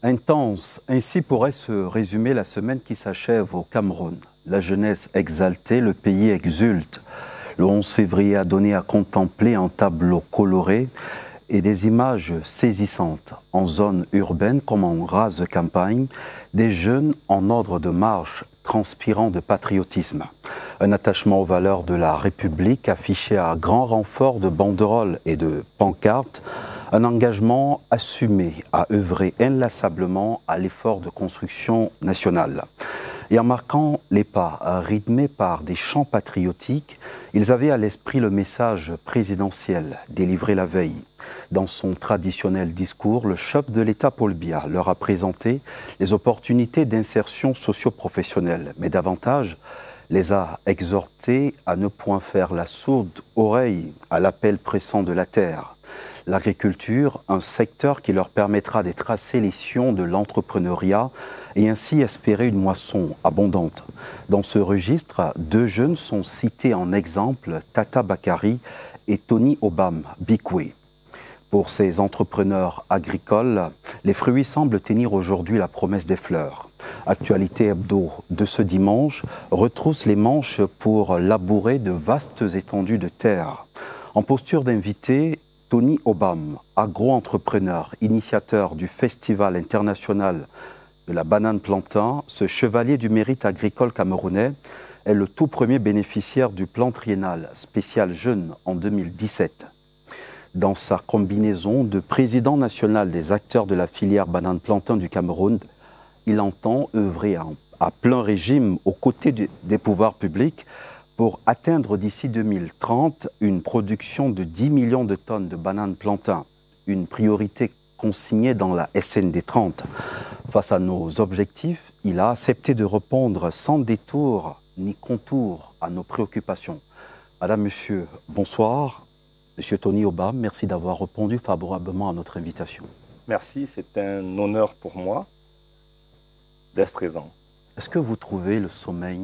Intense, ainsi pourrait se résumer la semaine qui s'achève au Cameroun. La jeunesse exaltée, le pays exulte. Le 11 février a donné à contempler un tableau coloré et des images saisissantes en zone urbaine comme en rase de campagne, des jeunes en ordre de marche transpirant de patriotisme. Un attachement aux valeurs de la République affiché à grand renfort de banderoles et de pancartes, un engagement assumé à œuvrer inlassablement à l'effort de construction nationale. Et en marquant les pas rythmés par des chants patriotiques, ils avaient à l'esprit le message présidentiel délivré la veille. Dans son traditionnel discours, le chef de l'État Paul Biya leur a présenté les opportunités d'insertion socio-professionnelle, mais davantage les a exhortés à ne point faire la sourde oreille à l'appel pressant de la terre. L'agriculture, un secteur qui leur permettra de tracer les sillons de l'entrepreneuriat et ainsi espérer une moisson abondante. Dans ce registre, deux jeunes sont cités en exemple, Tata Bakari et Tony Obam Bikwe. Pour ces entrepreneurs agricoles, les fruits semblent tenir aujourd'hui la promesse des fleurs. Actualité hebdo de ce dimanche retrousse les manches pour labourer de vastes étendues de terre. En posture d'invité, Tony Obam, agro-entrepreneur, initiateur du Festival international de la banane plantain, ce chevalier du mérite agricole camerounais est le tout premier bénéficiaire du plan triennal spécial jeune en 2017. Dans sa combinaison de président national des acteurs de la filière banane plantain du Cameroun, il entend œuvrer à plein régime aux côtés des pouvoirs publics pour atteindre d'ici 2030 une production de 10 millions de tonnes de bananes plantain, une priorité consignée dans la SND 30. Face à nos objectifs, il a accepté de répondre sans détour ni contour à nos préoccupations. Madame, Monsieur, bonsoir. Monsieur Tony Obam, merci d'avoir répondu favorablement à notre invitation. Merci, c'est un honneur pour moi d'être présent. Est-ce que vous trouvez le sommeil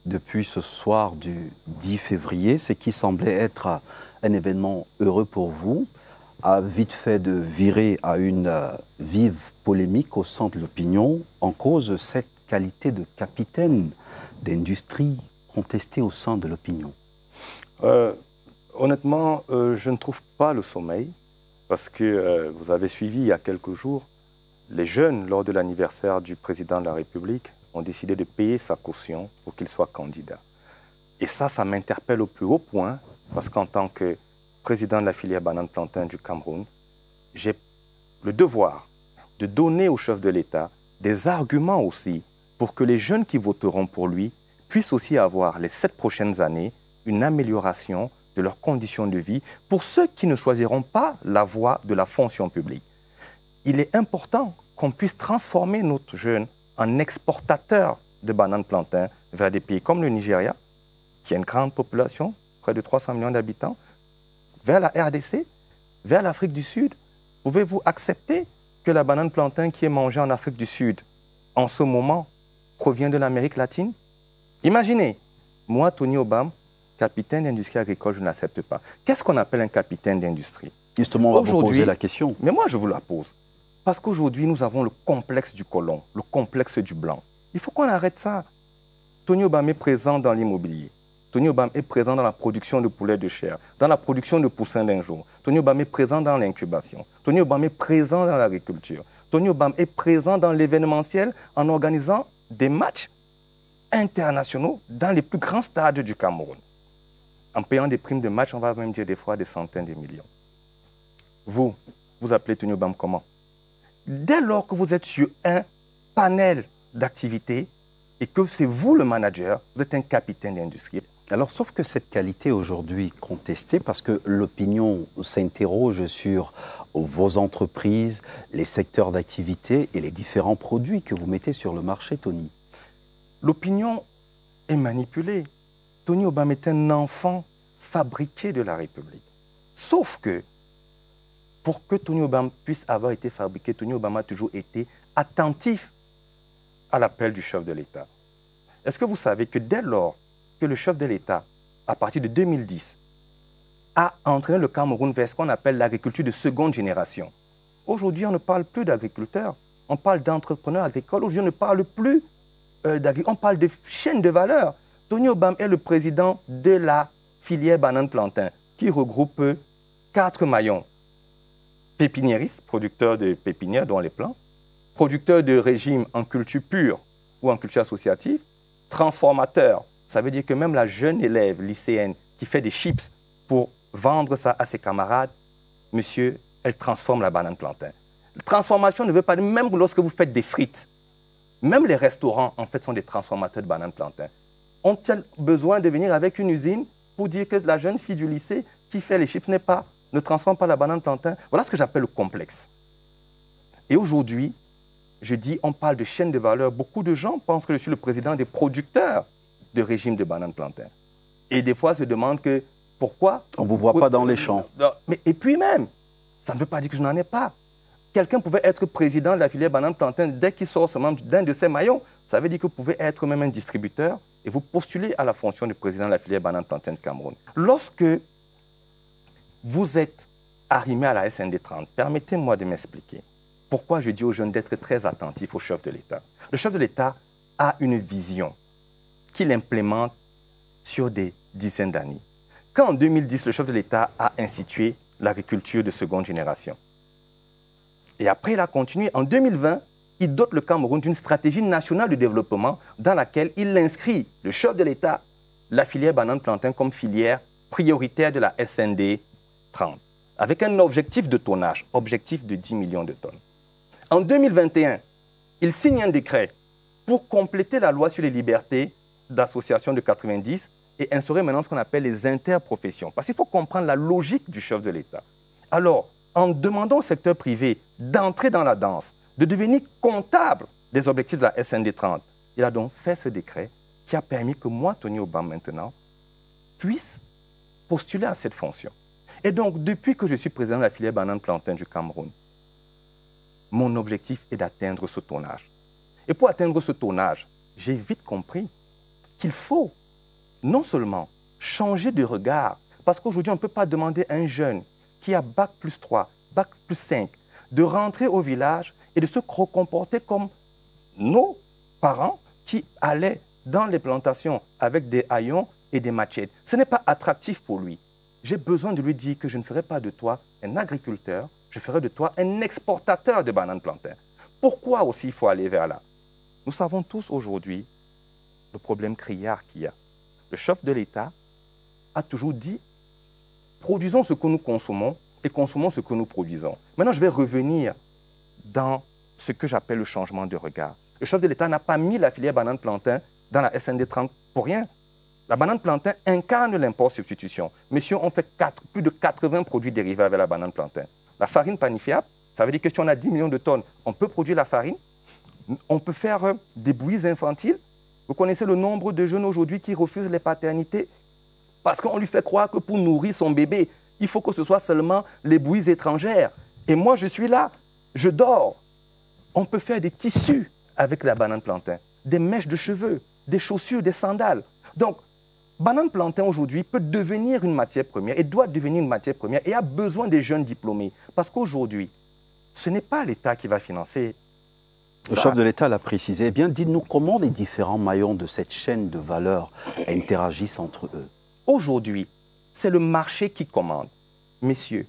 depuis ce soir du 10 février, ce qui semblait être un événement heureux pour vous, a vite fait de virer à une vive polémique au sein de l'opinion en cause de cette qualité de capitaine d'industrie contestée au sein de l'opinion? Honnêtement, je ne trouve pas le sommeil parce que vous avez suivi il y a quelques jours, les jeunes, lors de l'anniversaire du président de la République, ont décidé de payer sa caution pour qu'il soit candidat. Et ça m'interpelle au plus haut point parce qu'en tant que président de la filière banane plantain du Cameroun, j'ai le devoir de donner au chef de l'État des arguments aussi pour que les jeunes qui voteront pour lui puissent aussi avoir les 7 prochaines années une amélioration de leurs conditions de vie pour ceux qui ne choisiront pas la voie de la fonction publique. Il est important qu'on puisse transformer notre jeune en exportateur de bananes plantain vers des pays comme le Nigeria, qui a une grande population, près de 300 millions d'habitants, vers la RDC, vers l'Afrique du Sud. Pouvez-vous accepter que la banane plantain qui est mangée en Afrique du Sud, en ce moment, provient de l'Amérique latine? Imaginez, moi, Tony Obam, capitaine d'industrie agricole, je n'accepte pas. Qu'est-ce qu'on appelle un capitaine d'industrie? Justement, on va vous poser la question. Mais moi, je vous la pose. Parce qu'aujourd'hui, nous avons le complexe du colon, le complexe du blanc. Il faut qu'on arrête ça. Tony Obam est présent dans l'immobilier. Tony Obam est présent dans la production de poulet de chair, dans la production de poussins d'un jour. Tony Obam est présent dans l'incubation. Tony Obam est présent dans l'agriculture. Tony Obam est présent dans l'événementiel en organisant des matchs internationaux dans les plus grands stades du Cameroun. En payant des primes de match, on va même dire des fois des centaines de millions. Vous appelez Tony Obam comment? Dès lors que vous êtes sur un panel d'activités et que c'est vous le manager, vous êtes un capitaine d'industrie. Alors, sauf que cette qualité aujourd'hui contestée, parce que l'opinion s'interroge sur vos entreprises, les secteurs d'activité et les différents produits que vous mettez sur le marché, Tony. L'opinion est manipulée. Tony Obam est un enfant fabriqué de la République. Sauf que, pour que Tony Obam puisse avoir été fabriqué, Tony Obam a toujours été attentif à l'appel du chef de l'État. Est-ce que vous savez que dès lors que le chef de l'État, à partir de 2010, a entraîné le Cameroun vers ce qu'on appelle l'agriculture de seconde génération, aujourd'hui, on ne parle plus d'agriculteurs, on parle d'entrepreneurs agricoles. Aujourd'hui, on ne parle plus d'agriculture, on parle de chaîne de valeur. Tony Obam est le président de la filière banane-plantain qui regroupe 4 maillons. Pépiniériste, producteur de pépinières, dont les plants, producteur de régime en culture pure ou en culture associative, transformateur. Ça veut dire que même la jeune élève lycéenne qui fait des chips pour vendre ça à ses camarades, monsieur, elle transforme la banane plantain. La transformation ne veut pas dire, même lorsque vous faites des frites, même les restaurants, en fait, sont des transformateurs de banane plantain. Ont-ils besoin de venir avec une usine pour dire que la jeune fille du lycée qui fait les chips ne transforme pas la banane plantain? Voilà ce que j'appelle le complexe. Et aujourd'hui, je dis, on parle de chaîne de valeur. Beaucoup de gens pensent que je suis le président des producteurs de régime de banane plantain. Et des fois se demandent que pourquoi... On ne vous voit pas dans les champs. Mais, et puis même, ça ne veut pas dire que je n'en ai pas. Quelqu'un pouvait être président de la filière banane plantain dès qu'il sort seulement d'un de ses maillons. Ça veut dire que vous pouvez être même un distributeur et vous postulez à la fonction de président de la filière banane plantain de Cameroun. Lorsque vous êtes arrimé à la SND 30, permettez-moi de m'expliquer pourquoi je dis aux jeunes d'être très attentifs au chef de l'État. Le chef de l'État a une vision qu'il implémente sur des dizaines d'années. Quand en 2010, le chef de l'État a institué l'agriculture de seconde génération, et après il a continué, en 2020, il dote le Cameroun d'une stratégie nationale de développement dans laquelle il inscrit, le chef de l'État, la filière banane-plantain comme filière prioritaire de la SND 30, avec un objectif de tonnage, objectif de 10 millions de tonnes. En 2021, il signe un décret pour compléter la loi sur les libertés d'association de 90 et instaurer maintenant ce qu'on appelle les interprofessions. Parce qu'il faut comprendre la logique du chef de l'État. Alors, en demandant au secteur privé d'entrer dans la danse, de devenir comptable des objectifs de la SND 30, il a donc fait ce décret qui a permis que moi, Tony Obam, maintenant, puisse postuler à cette fonction. Et donc, depuis que je suis président de la filière banane-plantain du Cameroun, mon objectif est d'atteindre ce tonnage. Et pour atteindre ce tonnage, j'ai vite compris qu'il faut non seulement changer de regard, parce qu'aujourd'hui, on ne peut pas demander à un jeune qui a Bac plus 3, Bac plus 5, de rentrer au village et de se comporter comme nos parents qui allaient dans les plantations avec des haillons et des machettes. Ce n'est pas attractif pour lui. J'ai besoin de lui dire que je ne ferai pas de toi un agriculteur, je ferai de toi un exportateur de bananes plantain. Pourquoi aussi il faut aller vers là? Nous savons tous aujourd'hui le problème criard qu'il y a. Le chef de l'État a toujours dit « produisons ce que nous consommons et consommons ce que nous produisons ». Maintenant, je vais revenir dans ce que j'appelle le changement de regard. Le chef de l'État n'a pas mis la filière banane-plantain dans la SND 30 pour rien. La banane-plantain incarne l'import-substitution. Messieurs, on fait plus de 80 produits dérivés avec la banane-plantain. La farine panifiable, ça veut dire que si on a 10 millions de tonnes, on peut produire la farine. On peut faire des bouillies infantiles. Vous connaissez le nombre de jeunes aujourd'hui qui refusent les paternités parce qu'on lui fait croire que pour nourrir son bébé, il faut que ce soit seulement les bouillies étrangères. Et moi, je suis là, je dors. On peut faire des tissus avec la banane plantain, des mèches de cheveux, des chaussures, des sandales. Donc, banane plantain aujourd'hui peut devenir une matière première et doit devenir une matière première et a besoin des jeunes diplômés. Parce qu'aujourd'hui, ce n'est pas l'État qui va financer. Le chef de l'État l'a précisé. Eh bien, dites-nous comment les différents maillons de cette chaîne de valeur interagissent entre eux. Aujourd'hui, c'est le marché qui commande. Messieurs,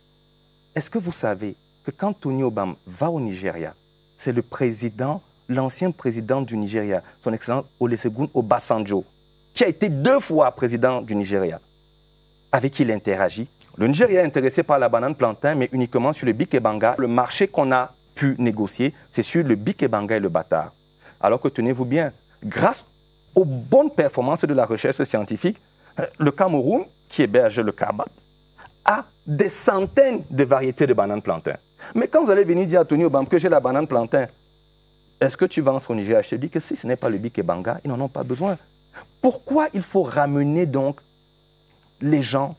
est-ce que vous savez que quand Tony Obam va au Nigeria, c'est le président, l'ancien président du Nigeria, son excellence Olusegun Obasanjo, qui a été 2 fois président du Nigeria, avec qui il interagit. Le Nigeria est intéressé par la banane plantain, mais uniquement sur le bic et banga. Le marché qu'on a pu négocier, c'est sur le bic et banga et le bâtard. Alors que, tenez-vous bien, grâce aux bonnes performances de la recherche scientifique, le Cameroun, qui héberge le CABA, a des centaines de variétés de bananes plantain. Mais quand vous allez venir dire à Tony Obam que j'ai la banane plantain, est-ce que tu vends au Nigeria? Je te dis que si ce n'est pas le bic et banga, ils n'en ont pas besoin. Pourquoi il faut ramener donc les gens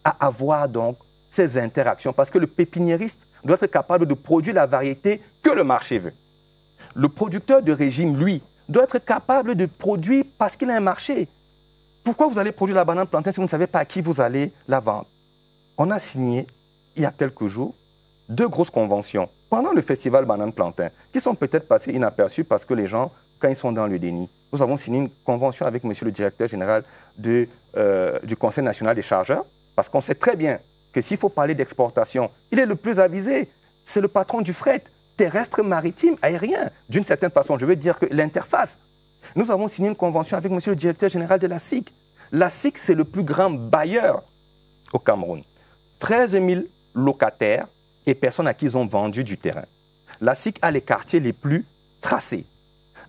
à avoir donc ces interactions? Parce que le pépiniériste doit être capable de produire la variété que le marché veut. Le producteur de régime, lui, doit être capable de produire parce qu'il a un marché. Pourquoi vous allez produire la banane plantain si vous ne savez pas à qui vous allez la vendre? On a signé, il y a quelques jours, 2 grosses conventions pendant le festival Banane Plantain qui sont peut-être passées inaperçues parce que les gens, quand ils sont dans le déni, nous avons signé une convention avec monsieur le directeur général du Conseil national des chargeurs parce qu'on sait très bien que s'il faut parler d'exportation, il est le plus avisé. C'est le patron du fret terrestre, maritime, aérien. D'une certaine façon, je veux dire que l'interface. Nous avons signé une convention avec monsieur le directeur général de la SIC. La SIC, c'est le plus grand bailleur au Cameroun. 13 000 locataires et personnes à qui ils ont vendu du terrain. La SIC a les quartiers les plus tracés.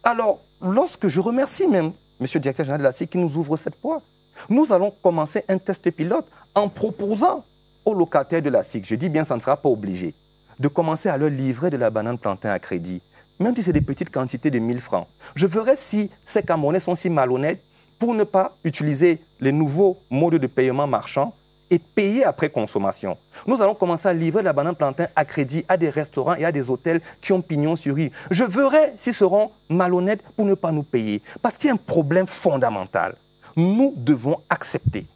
Alors, lorsque je remercie même monsieur le directeur général de la SIC qui nous ouvre cette voie, nous allons commencer un test pilote en proposant aux locataires de la SIC, je dis bien, ça ne sera pas obligé, de commencer à leur livrer de la banane plantain à crédit, même si c'est des petites quantités de 1000 francs. Je verrai si ces Camerounais sont si malhonnêtes pour ne pas utiliser les nouveaux modes de paiement marchand et payer après consommation. Nous allons commencer à livrer de la banane plantain à crédit à des restaurants et à des hôtels qui ont pignon sur rue. Je verrai s'ils seront malhonnêtes pour ne pas nous payer. Parce qu'il y a un problème fondamental. Nous devons accepter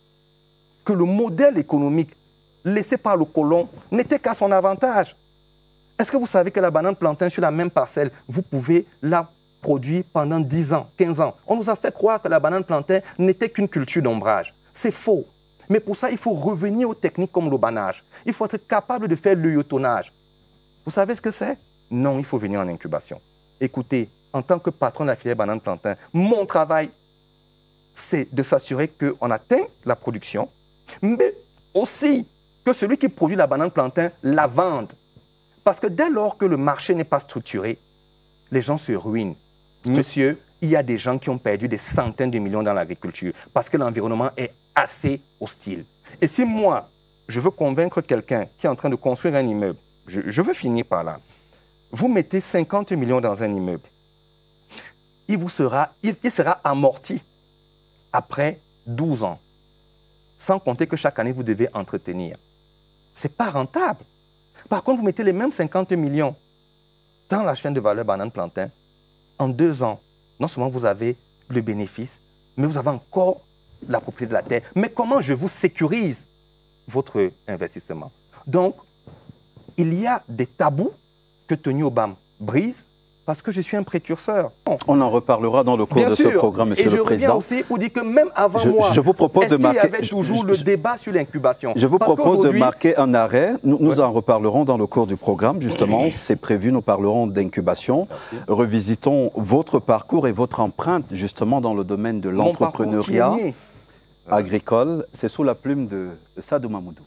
que le modèle économique laissé par le colon n'était qu'à son avantage. Est-ce que vous savez que la banane plantain sur la même parcelle, vous pouvez la produire pendant 10 ans, 15 ans? On nous a fait croire que la banane plantain n'était qu'une culture d'ombrage. C'est faux. Mais pour ça, il faut revenir aux techniques comme l'aubanage. Il faut être capable de faire l'œillotonnage. Vous savez ce que c'est? Non, il faut venir en incubation. Écoutez, en tant que patron de la filière banane plantain, mon travail, c'est de s'assurer qu'on atteint la production, mais aussi que celui qui produit la banane plantain la vende. Parce que dès lors que le marché n'est pas structuré, les gens se ruinent. Monsieur, il y a des gens qui ont perdu des centaines de millions dans l'agriculture parce que l'environnement est assez hostile. Et si moi, je veux convaincre quelqu'un qui est en train de construire un immeuble, je veux finir par là, vous mettez 50 millions dans un immeuble, il sera amorti après 12 ans, sans compter que chaque année, vous devez entretenir. Ce n'est pas rentable. Par contre, vous mettez les mêmes 50 millions dans la chaîne de valeur banane plantain, en 2 ans, non seulement vous avez le bénéfice, mais vous avez encore la propriété de la terre. Mais comment je vous sécurise votre investissement? Donc, il y a des tabous que Tony Obam brise parce que je suis un précurseur. On en reparlera dans le cours de ce programme, Monsieur le Président. Et je reviens aussi pour dire que même avant moi, je vous propose de marquer, il y avait toujours le débat sur l'incubation. Je vous propose de marquer un arrêt. Nous en reparlerons dans le cours du programme, justement. C'est prévu, nous parlerons d'incubation. Revisitons votre parcours et votre empreinte, justement, dans le domaine de l'entrepreneuriat agricole. C'est sous la plume de Sadou Mamoudou.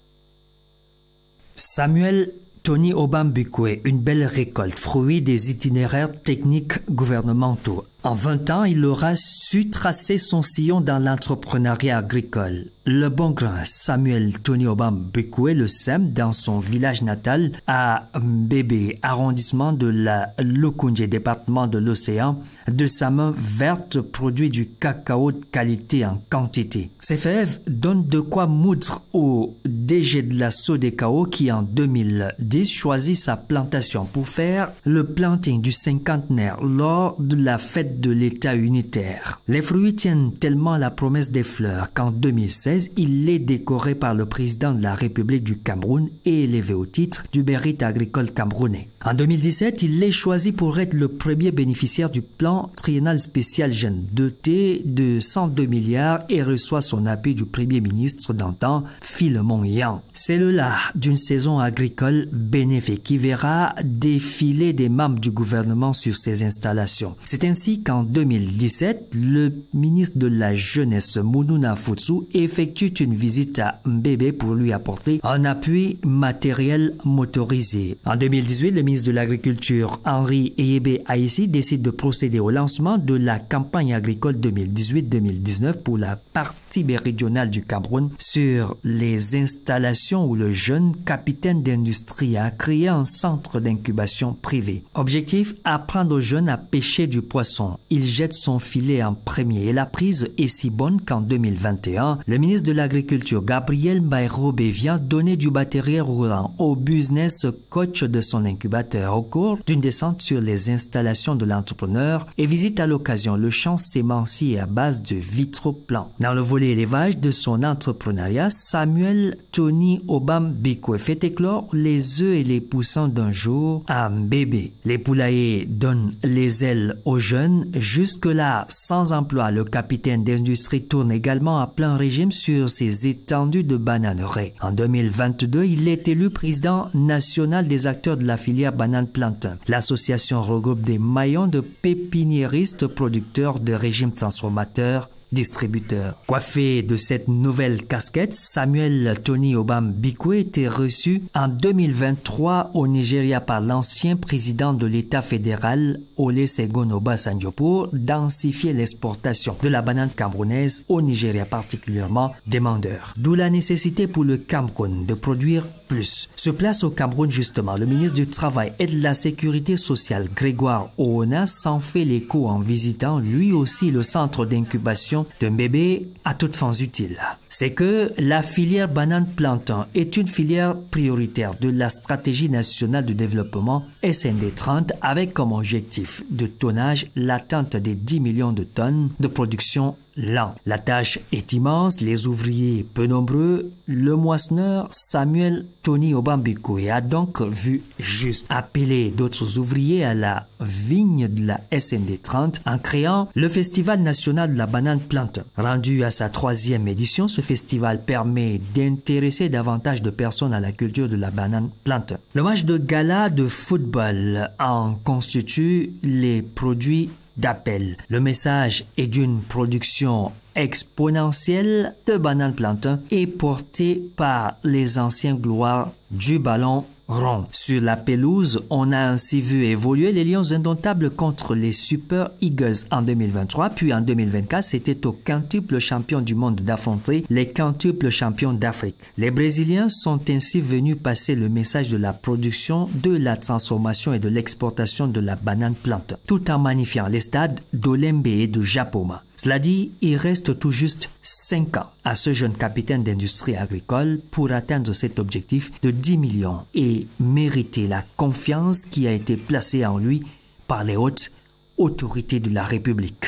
Samuel Tony Obam Bikwe, une belle récolte, fruit des itinéraires techniques gouvernementaux. En 20 ans, il aura su tracer son sillon dans l'entrepreneuriat agricole. Le bon grain Samuel Tony Obam Bikwe le sème dans son village natal à Mbébé, arrondissement de la Lokoundje, département de l'Océan. De sa main verte produit du cacao de qualité en quantité. Ces fèves donnent de quoi moudre au DG de la Sodecao qui en 2010 choisit sa plantation pour faire le planting du cinquantenaire lors de la fête de l'État unitaire. Les fruits tiennent tellement la promesse des fleurs qu'en 2016, il est décoré par le président de la République du Cameroun et élevé au titre du mérite agricole camerounais. En 2017, il est choisi pour être le premier bénéficiaire du plan triennal spécial jeune, doté de 102 milliards et reçoit son appui du premier ministre d'antan, Philemon Yang. C'est le là d'une saison agricole bénéfique qui verra défiler des membres du gouvernement sur ses installations. C'est ainsi qu'en 2017, le ministre de la Jeunesse, Mounouna Futsu, effectue une visite à Mbébé pour lui apporter un appui matériel motorisé. En 2018, le ministre de l'Agriculture, Henri Eyebe Aïssi, décide de procéder au lancement de la campagne agricole 2018-2019 pour la partie méridionale du Cameroun sur les installations où le jeune capitaine d'industrie a créé un centre d'incubation privé. Objectif, apprendre aux jeunes à pêcher du poisson. Il jette son filet en premier et la prise est si bonne qu'en 2021, le ministre ministre de l'Agriculture, Gabriel Bayrobé, vient donner du matériel roulant au business coach de son incubateur au cours d'une descente sur les installations de l'entrepreneur et visite à l'occasion le champ sémencier à base de vitraux plans. Dans le volet élevage de son entrepreneuriat, Samuel Tony Obam Bikwe fait éclore les œufs et les poussins d'un jour à un bébé. Les poulaillers donnent les ailes aux jeunes. Jusque-là, sans emploi, le capitaine d'industrie tourne également à plein régime sur ses étendues de bananeraies. En 2022, il est élu président national des acteurs de la filière banane plantain. L'association regroupe des maillons de pépiniéristes producteurs de régimes transformateurs distributeur. Coiffé de cette nouvelle casquette, Samuel Tony Obam Bikwe était reçu en 2023 au Nigeria par l'ancien président de l'État fédéral Olusegun Obasanjo pour densifier l'exportation de la banane camerounaise au Nigeria, particulièrement demandeur. D'où la nécessité pour le Cameroun de produire plus. Se place au Cameroun justement, le ministre du Travail et de la Sécurité sociale Grégoire Oona s'en fait l'écho en visitant lui aussi le centre d'incubation d'un bébé à toutes fins utiles. C'est que la filière banane plantain est une filière prioritaire de la stratégie nationale de développement SND 30 avec comme objectif de tonnage l'atteinte des 10 millions de tonnes de production l'an. La tâche est immense, les ouvriers peu nombreux. Le moissonneur Samuel Tony Obam Bikwe a donc vu juste appeler d'autres ouvriers à la vigne de la SND 30 en créant le Festival national de la banane plantain. Rendu à sa 3e édition, ce festival permet d'intéresser davantage de personnes à la culture de la banane plantain. Le match de gala de football en constitue les produits d'appel. Le message est d'une production exponentielle de bananes plantain et porté par les anciens gloires du ballon rond. Sur la pelouse, on a ainsi vu évoluer les Lions indomptables contre les Super Eagles en 2023, puis en 2024, c'était au quintuple champion du monde d'affronter les quintuples champions d'Afrique. Les Brésiliens sont ainsi venus passer le message de la production, de la transformation et de l'exportation de la banane plantain, tout en magnifiant les stades d'Olembe et de Japoma. Cela dit, il reste tout juste 5 ans à ce jeune capitaine d'industrie agricole pour atteindre cet objectif de 10 millions et mériter la confiance qui a été placée en lui par les hautes autorités de la République.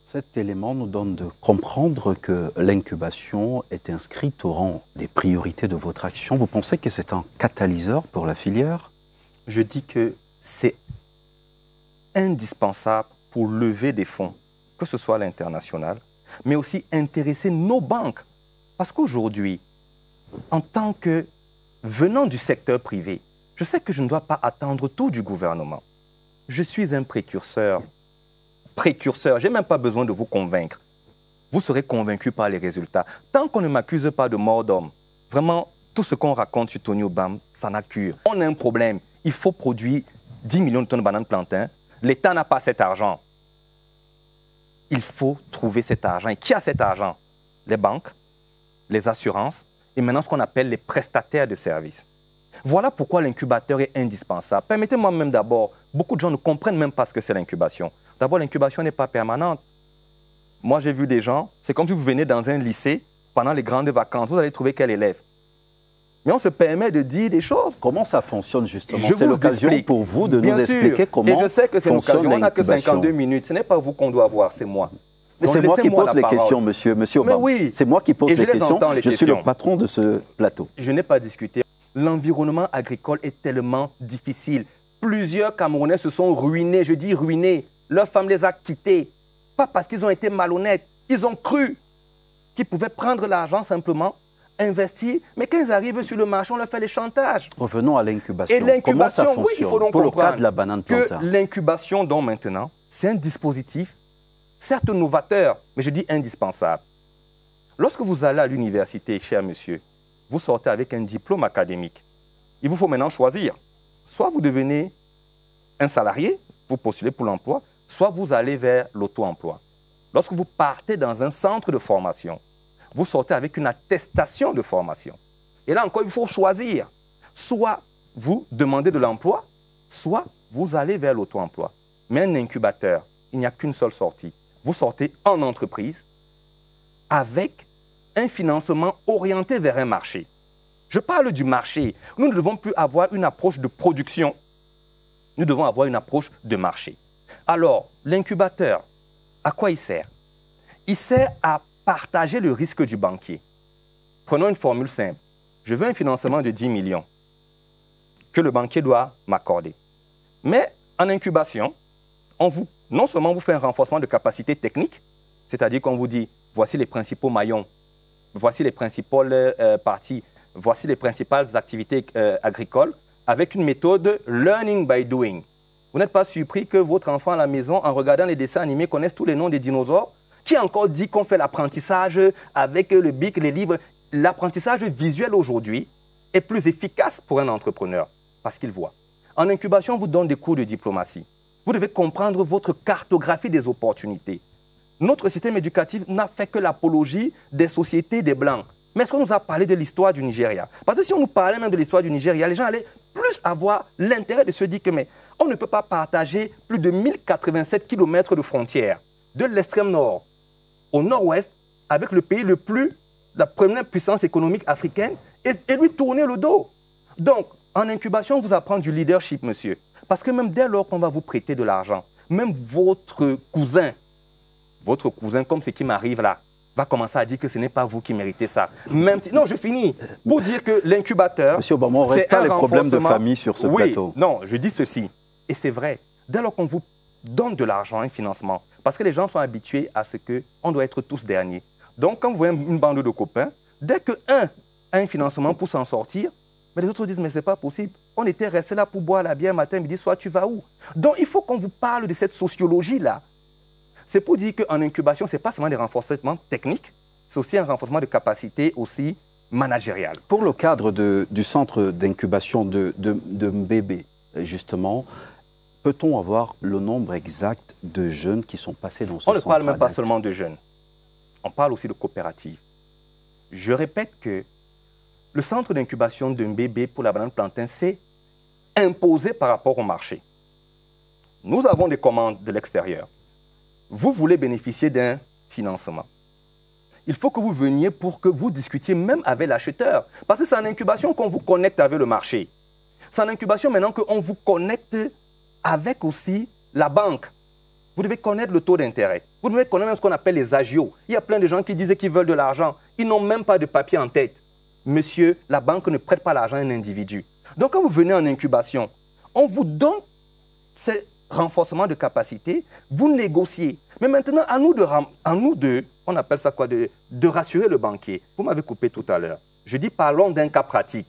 Cet élément nous donne de comprendre que l'incubation est inscrite au rang des priorités de votre action. Vous pensez que c'est un catalyseur pour la filière? Je dis que c'est indispensable pour lever des fonds, que ce soit à l'international, mais aussi intéresser nos banques. Parce qu'aujourd'hui, en tant que venant du secteur privé, je sais que je ne dois pas attendre tout du gouvernement. Je suis un précurseur. Je n'ai même pas besoin de vous convaincre. Vous serez convaincus par les résultats. Tant qu'on ne m'accuse pas de mort d'homme, vraiment, tout ce qu'on raconte sur Tony Obam, ça n'a cure. On a un problème. Il faut produire 10 millions de tonnes de bananes plantain. L'État n'a pas cet argent. Il faut trouver cet argent. Et qui a cet argent? Les banques, les assurances et maintenant ce qu'on appelle les prestataires de services. Voilà pourquoi l'incubateur est indispensable. Permettez-moi même d'abord, beaucoup de gens ne comprennent même pas ce que c'est l'incubation. D'abord, l'incubation n'est pas permanente. Moi, j'ai vu des gens, c'est comme si vous venez dans un lycée pendant les grandes vacances, vous allez trouver quel élève. Mais on se permet de dire des choses. Comment ça fonctionne justement? C'est l'occasion pour vous de nous expliquer comment fonctionne. Et je sais que c'est l'occasion, on n'a que 52 l'incubation. minutes. Ce n'est pas vous qu'on doit voir, c'est moi. Mais c'est moi qui pose les questions, monsieur Obama. Oui. C'est moi qui pose les questions. Je suis le questions. patron de ce plateau. Je n'ai pas discuté. L'environnement agricole est tellement difficile. Plusieurs Camerounais se sont ruinés, je dis ruinés. Leur femme les a quittés. Pas parce qu'ils ont été malhonnêtes. Ils ont cru qu'ils pouvaient prendre l'argent simplement, investir, mais quand ils arrivent sur le marché, on leur fait les chantages. Revenons à l'incubation. Et l'incubation, comment ça fonctionne oui, il faut donc pour le cas comprendre de la banane plantain? que l'incubation, donc maintenant, c'est un dispositif, certes novateur, mais je dis indispensable. Lorsque vous allez à l'université, cher monsieur, vous sortez avec un diplôme académique. Il vous faut maintenant choisir. Soit vous devenez un salarié, vous postulez pour l'emploi, soit vous allez vers l'auto-emploi. Lorsque vous partez dans un centre de formation, vous sortez avec une attestation de formation. Et là encore, il faut choisir. Soit vous demandez de l'emploi, soit vous allez vers l'auto-emploi. Mais un incubateur, il n'y a qu'une seule sortie. Vous sortez en entreprise avec un financement orienté vers un marché. Je parle du marché. Nous ne devons plus avoir une approche de production. Nous devons avoir une approche de marché. Alors, l'incubateur, à quoi il sert? Il sert à partager le risque du banquier. Prenons une formule simple. Je veux un financement de 10 millions que le banquier doit m'accorder. Mais en incubation, non seulement on vous fait un renforcement de capacité technique, c'est-à-dire qu'on vous dit, voici les principaux maillons, voici les principales parties, voici les principales activités agricoles, avec une méthode learning by doing. Vous n'êtes pas surpris que votre enfant à la maison, en regardant les dessins animés, connaisse tous les noms des dinosaures? Qui a encore dit qu'on fait l'apprentissage avec le bic, les livres? L'apprentissage visuel aujourd'hui est plus efficace pour un entrepreneur parce qu'il voit. En incubation, on vous donne des cours de diplomatie. Vous devez comprendre votre cartographie des opportunités. Notre système éducatif n'a fait que l'apologie des sociétés des Blancs. Mais est-ce qu'on nous a parlé de l'histoire du Nigeria? Parce que si on nous parlait même de l'histoire du Nigeria, les gens allaient plus avoir l'intérêt de se dire que mais on ne peut pas partager plus de 1087 km de frontières de l'extrême nord au nord-ouest avec le pays la première puissance économique africaine et lui tourner le dos. Donc, en incubation, on vous apprend du leadership, monsieur. Parce que même dès lors qu'on va vous prêter de l'argent, même votre cousin, comme ce qui m'arrive là, va commencer à dire que ce n'est pas vous qui méritez ça. Même si... Non, je finis. Pour dire que l'incubateur... Monsieur Obama, on ne règle pas les problèmes de famille sur ce plateau. Non, je dis ceci. Et c'est vrai. Dès lors qu'on vous donne de l'argent, un financement, parce que les gens sont habitués à ce qu'on doit être tous derniers. Donc, quand vous voyez une bande de copains, dès qu'un a un financement pour s'en sortir, mais les autres disent, mais ce n'est pas possible. On était restés là pour boire la bière matin, midi, soir, tu vas où? Donc, il faut qu'on vous parle de cette sociologie-là. C'est pour dire qu'en incubation, ce n'est pas seulement des renforcements techniques, c'est aussi un renforcement de capacité aussi managériale. Pour le cadre du centre d'incubation de Mbébé, justement, peut-on avoir le nombre exact de jeunes qui sont passés dans ce centre? On ne parle même pas seulement de jeunes. On parle aussi de coopératives. Je répète que le centre d'incubation de Mbébé pour la banane plantain s'est imposé par rapport au marché. Nous avons des commandes de l'extérieur. Vous voulez bénéficier d'un financement. Il faut que vous veniez pour que vous discutiez même avec l'acheteur. Parce que c'est en incubation qu'on vous connecte avec le marché. C'est en incubation maintenant qu'on vous connecte avec aussi la banque. Vous devez connaître le taux d'intérêt. Vous devez connaître ce qu'on appelle les agios. Il y a plein de gens qui disent qu'ils veulent de l'argent. Ils n'ont même pas de papier en tête. Monsieur, la banque ne prête pas l'argent à un individu. Donc quand vous venez en incubation, on vous donne ces renforcements de capacité, vous négociez. Mais maintenant, à nous de on appelle ça quoi, de rassurer le banquier. Vous m'avez coupé tout à l'heure. Je dis, parlons d'un cas pratique.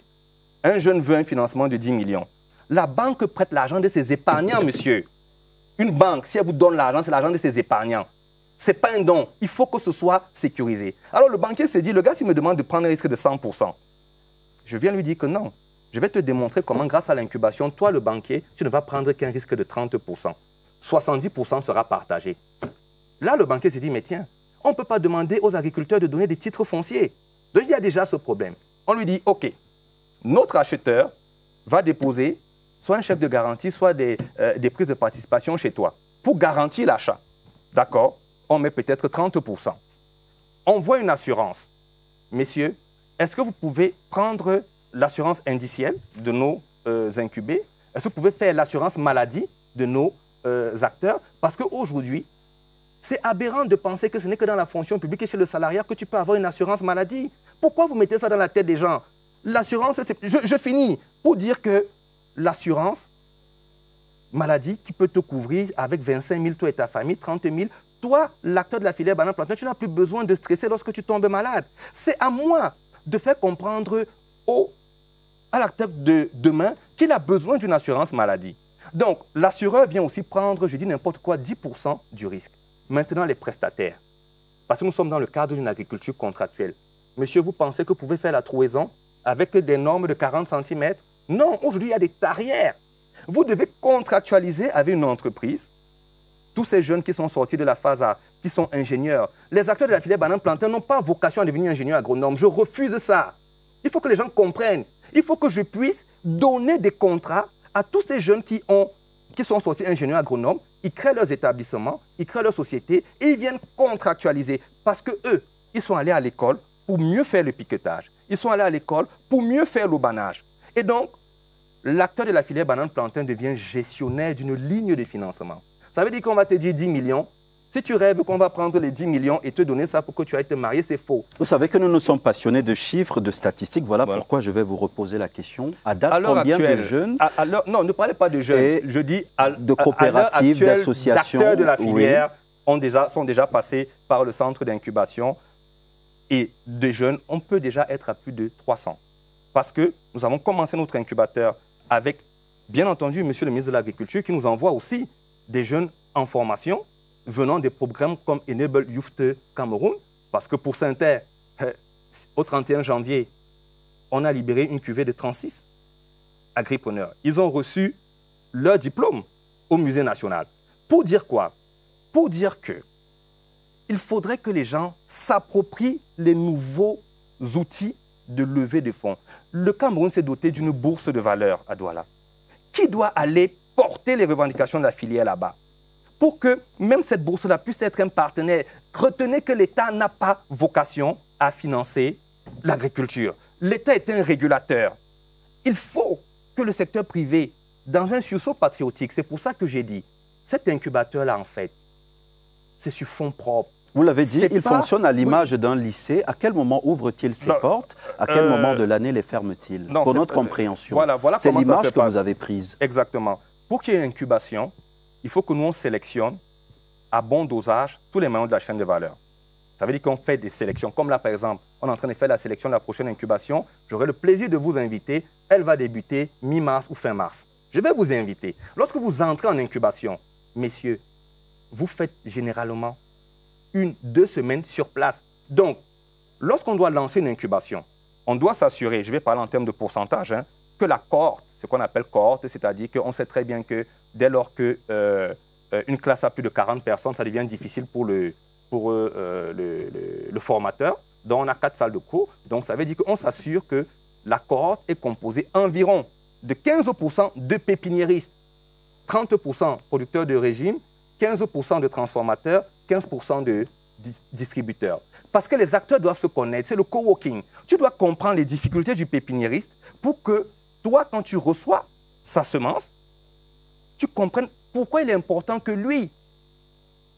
Un jeune veut un financement de 10 millions. La banque prête l'argent de ses épargnants, monsieur. Une banque, si elle vous donne l'argent, c'est l'argent de ses épargnants. Ce n'est pas un don. Il faut que ce soit sécurisé. Alors le banquier se dit, le gars, s'il me demande de prendre un risque de 100%, je viens lui dire que non. Je vais te démontrer comment, grâce à l'incubation, toi, le banquier, tu ne vas prendre qu'un risque de 30%. 70% sera partagé. Là, le banquier se dit, mais tiens, on ne peut pas demander aux agriculteurs de donner des titres fonciers. Donc, il y a déjà ce problème. On lui dit, OK, notre acheteur va déposer soit un chèque de garantie, soit des prises de participation chez toi pour garantir l'achat. D'accord? On met peut-être 30%. On voit une assurance. Messieurs, est-ce que vous pouvez prendre l'assurance indicielle de nos incubés? Est-ce que vous pouvez faire l'assurance maladie de nos acteurs? Parce qu'aujourd'hui, c'est aberrant de penser que ce n'est que dans la fonction publique et chez le salariat que tu peux avoir une assurance maladie. Pourquoi vous mettez ça dans la tête des gens? L'assurance, je finis pour dire que l'assurance maladie qui peut te couvrir avec 25 000, toi et ta famille, 30 000, toi, l'acteur de la filière banane plantain, tu n'as plus besoin de stresser lorsque tu tombes malade. C'est à moi de faire comprendre à l'acteur de demain qu'il a besoin d'une assurance maladie. Donc, l'assureur vient aussi prendre, je dis n'importe quoi, 10% du risque. Maintenant, les prestataires. Parce que nous sommes dans le cadre d'une agriculture contractuelle. Monsieur, vous pensez que vous pouvez faire la trouaison avec des normes de 40 cm? Non, aujourd'hui, il y a des tarières. Vous devez contractualiser avec une entreprise. Tous ces jeunes qui sont sortis de la phase A, qui sont ingénieurs, les acteurs de la filière banane plantain n'ont pas vocation à devenir ingénieurs agronomes. Je refuse ça. Il faut que les gens comprennent. Il faut que je puisse donner des contrats à tous ces jeunes qui sont sortis ingénieurs agronomes. Ils créent leurs établissements, ils créent leurs sociétés et ils viennent contractualiser. Parce que eux, ils sont allés à l'école pour mieux faire le piquetage. Ils sont allés à l'école pour mieux faire l'aubanage. Et donc, l'acteur de la filière banane-plantain devient gestionnaire d'une ligne de financement. Ça veut dire qu'on va te dire 10 millions. Si tu rêves qu'on va prendre les 10 millions et te donner ça pour que tu ailles te marier, c'est faux. Vous savez que nous nous sommes passionnés de chiffres, de statistiques. Voilà pourquoi je vais vous reposer la question. À date, combien de jeunes non, ne parlez pas de jeunes. Je dis de coopératives, d'associations. Les acteurs de la filière sont déjà passés par le centre d'incubation. Et des jeunes, on peut déjà être à plus de 300. Parce que nous avons commencé notre incubateur avec, bien entendu, monsieur le ministre de l'Agriculture, qui nous envoie aussi des jeunes en formation venant des programmes comme Enable Youth Cameroun, parce que pour Saint-Terre, au 31 janvier, on a libéré une cuvée de 36 agripreneurs. Ils ont reçu leur diplôme au Musée national. Pour dire quoi? Pour dire que il faudrait que les gens s'approprient les nouveaux outils de levée de fonds. Le Cameroun s'est doté d'une bourse de valeur à Douala. Qui doit aller porter les revendications de la filière là-bas? Pour que même cette bourse-là puisse être un partenaire. Retenez que l'État n'a pas vocation à financer l'agriculture. L'État est un régulateur. Il faut que le secteur privé, dans un sursaut patriotique, c'est pour ça que j'ai dit, cet incubateur-là, en fait, c'est sur fonds propres. Vous l'avez dit, il fonctionne à l'image d'un lycée. À quel moment ouvre-t-il ses portes? À quel moment de l'année les ferme-t-il? Pour notre compréhension. Voilà c'est l'image que vous avez prise. Exactement. Pour qu'il y ait une incubation, il faut que nous, on sélectionne à bon dosage tous les maillons de la chaîne de valeur. Ça veut dire qu'on fait des sélections. Comme là, par exemple, on est en train de faire la sélection de la prochaine incubation. J'aurai le plaisir de vous inviter. Elle va débuter mi-mars ou fin mars. Je vais vous inviter. Lorsque vous entrez en incubation, messieurs, vous faites généralement 1-2 semaines sur place. Donc, lorsqu'on doit lancer une incubation, on doit s'assurer, je vais parler en termes de pourcentage, que la cohorte, ce qu'on appelle cohorte, c'est-à-dire qu'on sait très bien que dès lors qu'une classe a plus de 40 personnes, ça devient difficile pour le formateur. Donc, on a 4 salles de cours. Donc, ça veut dire qu'on s'assure que la cohorte est composée environ de 15% de pépiniéristes, 30% producteurs de régime, 15% de transformateurs, 15% de distributeurs. Parce que les acteurs doivent se connaître, c'est le coworking. Tu dois comprendre les difficultés du pépiniériste pour que toi, quand tu reçois sa semence, tu comprennes pourquoi il est important que lui,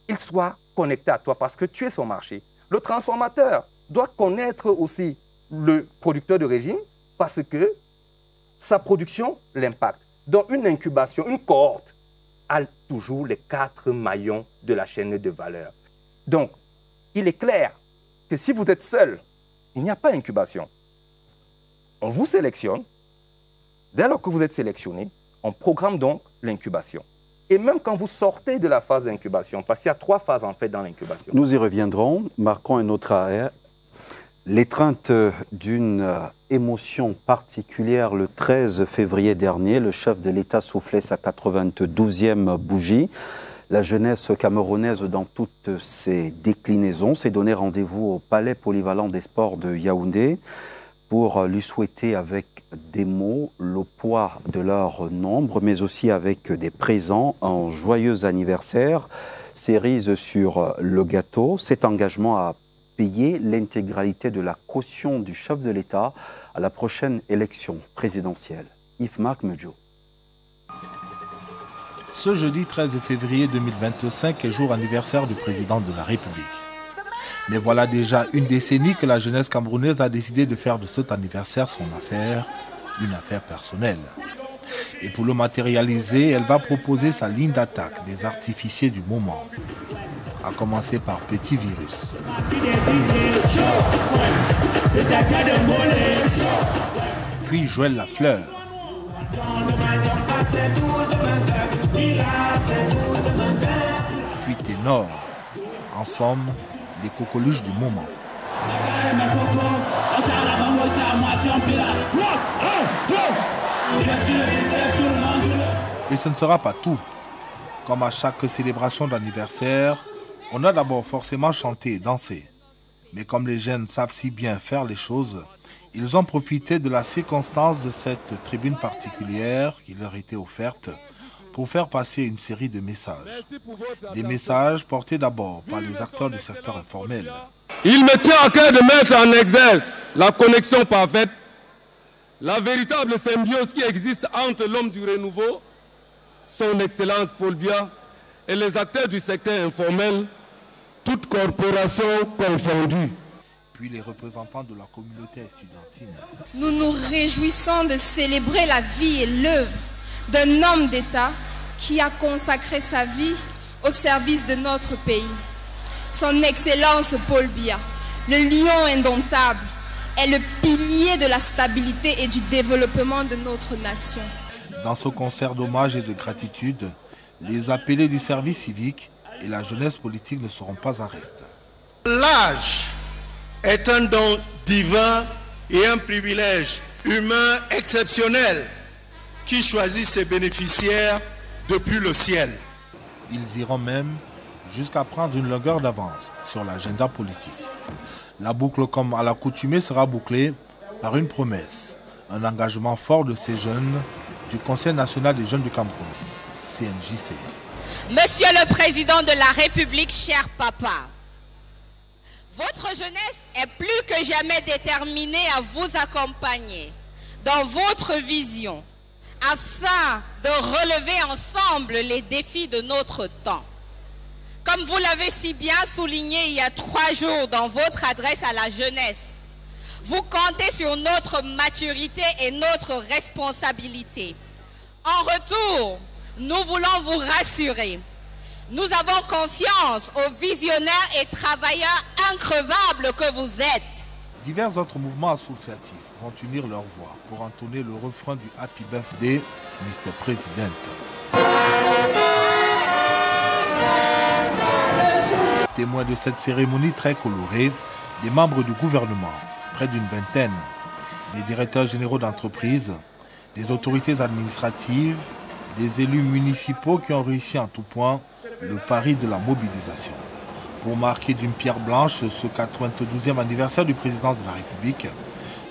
il soit connecté à toi parce que tu es son marché. Le transformateur doit connaître aussi le producteur de régime parce que sa production l'impacte. Dans une incubation, une cohorte a toujours les 4 maillons de la chaîne de valeur. Donc, il est clair que si vous êtes seul, il n'y a pas incubation. On vous sélectionne. Dès lors que vous êtes sélectionné, on programme donc l'incubation. Et même quand vous sortez de la phase d'incubation, parce qu'il y a 3 phases en fait dans l'incubation. Nous y reviendrons, marquons un autre arrêt. L'étreinte d'une émotion particulière le 13 février dernier, le chef de l'État soufflait sa 92e bougie. La jeunesse camerounaise dans toutes ses déclinaisons s'est donné rendez-vous au Palais polyvalent des sports de Yaoundé pour lui souhaiter avec des mots le poids de leur nombre, mais aussi avec des présents, un joyeux anniversaire, cerise sur le gâteau. Cet engagement a payé l'intégralité de la caution du chef de l'État à la prochaine élection présidentielle. Yves-Marc Medjo. Ce jeudi 13 février 2025 est jour anniversaire du président de la République. Mais voilà déjà une décennie que la jeunesse camerounaise a décidé de faire de cet anniversaire son affaire, une affaire personnelle. Et pour le matérialiser, elle va proposer sa ligne d'attaque des artificiers du moment, à commencer par Petit Virus. Puis Joël Lafleur. Puis Ténor. En somme, les coqueluches du moment. Et ce ne sera pas tout. Comme à chaque célébration d'anniversaire, on a d'abord forcément chanté et dansé. Mais comme les jeunes savent si bien faire les choses, ils ont profité de la circonstance de cette tribune particulière qui leur était offerte pour faire passer une série de messages. Des messages portés d'abord par les acteurs du secteur informel, Il me tient à cœur de mettre en exergue la connexion parfaite, la véritable symbiose qui existe entre l'homme du renouveau, son Excellence Paul Biya, et les acteurs du secteur informel, toutes corporations confondues. Puis les représentants de la communauté estudiantine. Nous nous réjouissons de célébrer la vie et l'œuvre d'un homme d'État qui a consacré sa vie au service de notre pays. Son Excellence Paul Biya, le lion indomptable, est le pilier de la stabilité et du développement de notre nation. Dans ce concert d'hommage et de gratitude, les appelés du service civique et la jeunesse politique ne seront pas en reste. L'âge est un don divin et un privilège humain exceptionnel qui choisit ses bénéficiaires depuis le ciel. Ils iront même jusqu'à prendre une longueur d'avance sur l'agenda politique. La boucle, comme à l'accoutumée, sera bouclée par une promesse, un engagement fort de ces jeunes du Conseil national des jeunes du Cameroun, CNJC. Monsieur le Président de la République, cher papa, votre jeunesse est plus que jamais déterminée à vous accompagner dans votre vision afin de relever ensemble les défis de notre temps. Comme vous l'avez si bien souligné il y a 3 jours dans votre adresse à la jeunesse, vous comptez sur notre maturité et notre responsabilité. En retour, nous voulons vous rassurer. Nous avons confiance aux visionnaires et travailleurs increvables que vous êtes. Divers autres mouvements associatifs vont unir leurs voix pour entonner le refrain du Happy Birthday, Mr. President. Témoins de cette cérémonie très colorée, des membres du gouvernement, près d'une vingtaine, des directeurs généraux d'entreprises, des autorités administratives, des élus municipaux qui ont réussi en tout point le pari de la mobilisation. Pour marquer d'une pierre blanche ce 92e anniversaire du président de la République,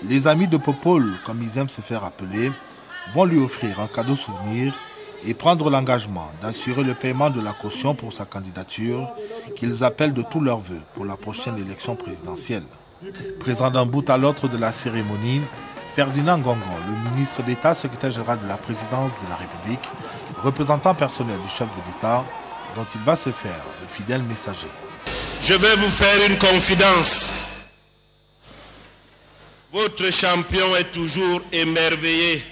les amis de Popol, comme ils aiment se faire appeler, vont lui offrir un cadeau souvenir et prendre l'engagement d'assurer le paiement de la caution pour sa candidature qu'ils appellent de tous leurs vœux pour la prochaine élection présidentielle. Présent d'un bout à l'autre de la cérémonie, Ferdinand Ngongo, le ministre d'État, secrétaire général de la présidence de la République, représentant personnel du chef de l'État, dont il va se faire le fidèle messager. Je vais vous faire une confidence. Votre champion est toujours émerveillé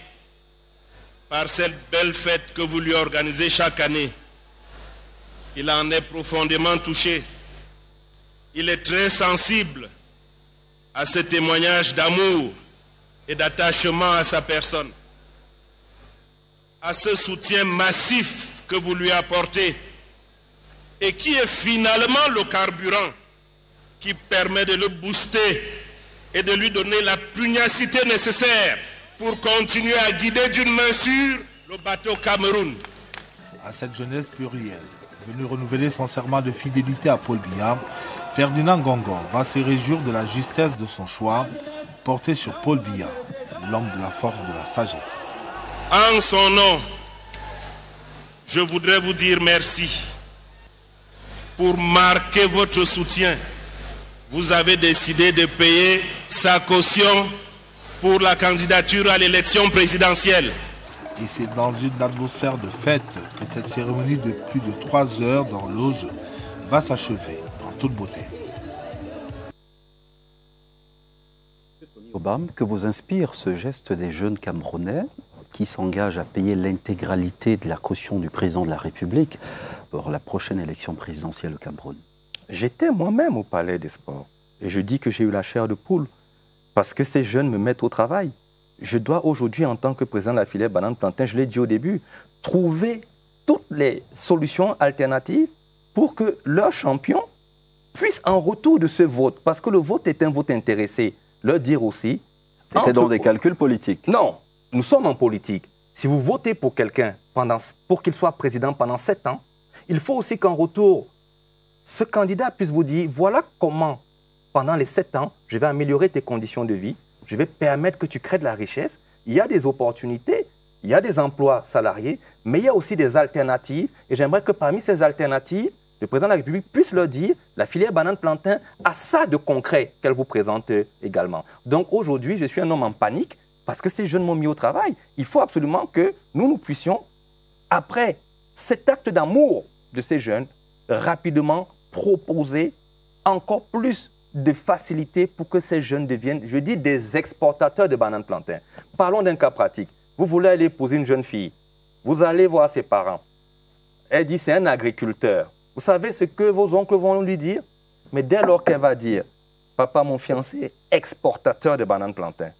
par cette belle fête que vous lui organisez chaque année. Il en est profondément touché. Il est très sensible à ce témoignage d'amour et d'attachement à sa personne, à ce soutien massif que vous lui apportez et qui est finalement le carburant qui permet de le booster et de lui donner la pugnacité nécessaire pour continuer à guider d'une main sûre le bateau Cameroun. À cette jeunesse plurielle, venue renouveler son serment de fidélité à Paul Biya, Ferdinand Ngongo va se réjouir de la justesse de son choix porté sur Paul Biya, l'homme de la force de la sagesse. En son nom, je voudrais vous dire merci. Pour marquer votre soutien, vous avez décidé de payer sa caution pour la candidature à l'élection présidentielle. Et c'est dans une atmosphère de fête que cette cérémonie de plus de 3 heures d'horloge va s'achever en toute beauté. Obama, que vous inspire ce geste des jeunes Camerounais qui s'engagent à payer l'intégralité de la caution du président de la République pour la prochaine élection présidentielle au Cameroun? J'étais moi-même au Palais des Sports et je dis que j'ai eu la chair de poule parce que ces jeunes me mettent au travail. Je dois aujourd'hui, en tant que président de la filière banane plantain, je l'ai dit au début, trouver toutes les solutions alternatives pour que leur champion puisse, en retour de ce vote, parce que le vote est un vote intéressé, leur dire aussi... C'était dans des calculs politiques? Non, nous sommes en politique. Si vous votez pour quelqu'un pour qu'il soit président pendant 7 ans, il faut aussi qu'en retour, ce candidat puisse vous dire, voilà comment, pendant les 7 ans, je vais améliorer tes conditions de vie, je vais permettre que tu crées de la richesse, il y a des opportunités, il y a des emplois salariés, mais il y a aussi des alternatives. Et j'aimerais que parmi ces alternatives, le président de la République puisse leur dire la filière banane-plantain a ça de concret qu'elle vous présente également. Donc aujourd'hui, je suis un homme en panique parce que ces jeunes m'ont mis au travail. Il faut absolument que nous puissions, après cet acte d'amour de ces jeunes, rapidement proposer encore plus de facilité pour que ces jeunes deviennent, je dis, des exportateurs de bananes plantain. Parlons d'un cas pratique. Vous voulez aller épouser une jeune fille. Vous allez voir ses parents. Elle dit, c'est un agriculteur. Vous savez ce que vos oncles vont lui dire? Mais dès lors qu'elle va dire, papa, mon fiancé est exportateur de bananes plantain,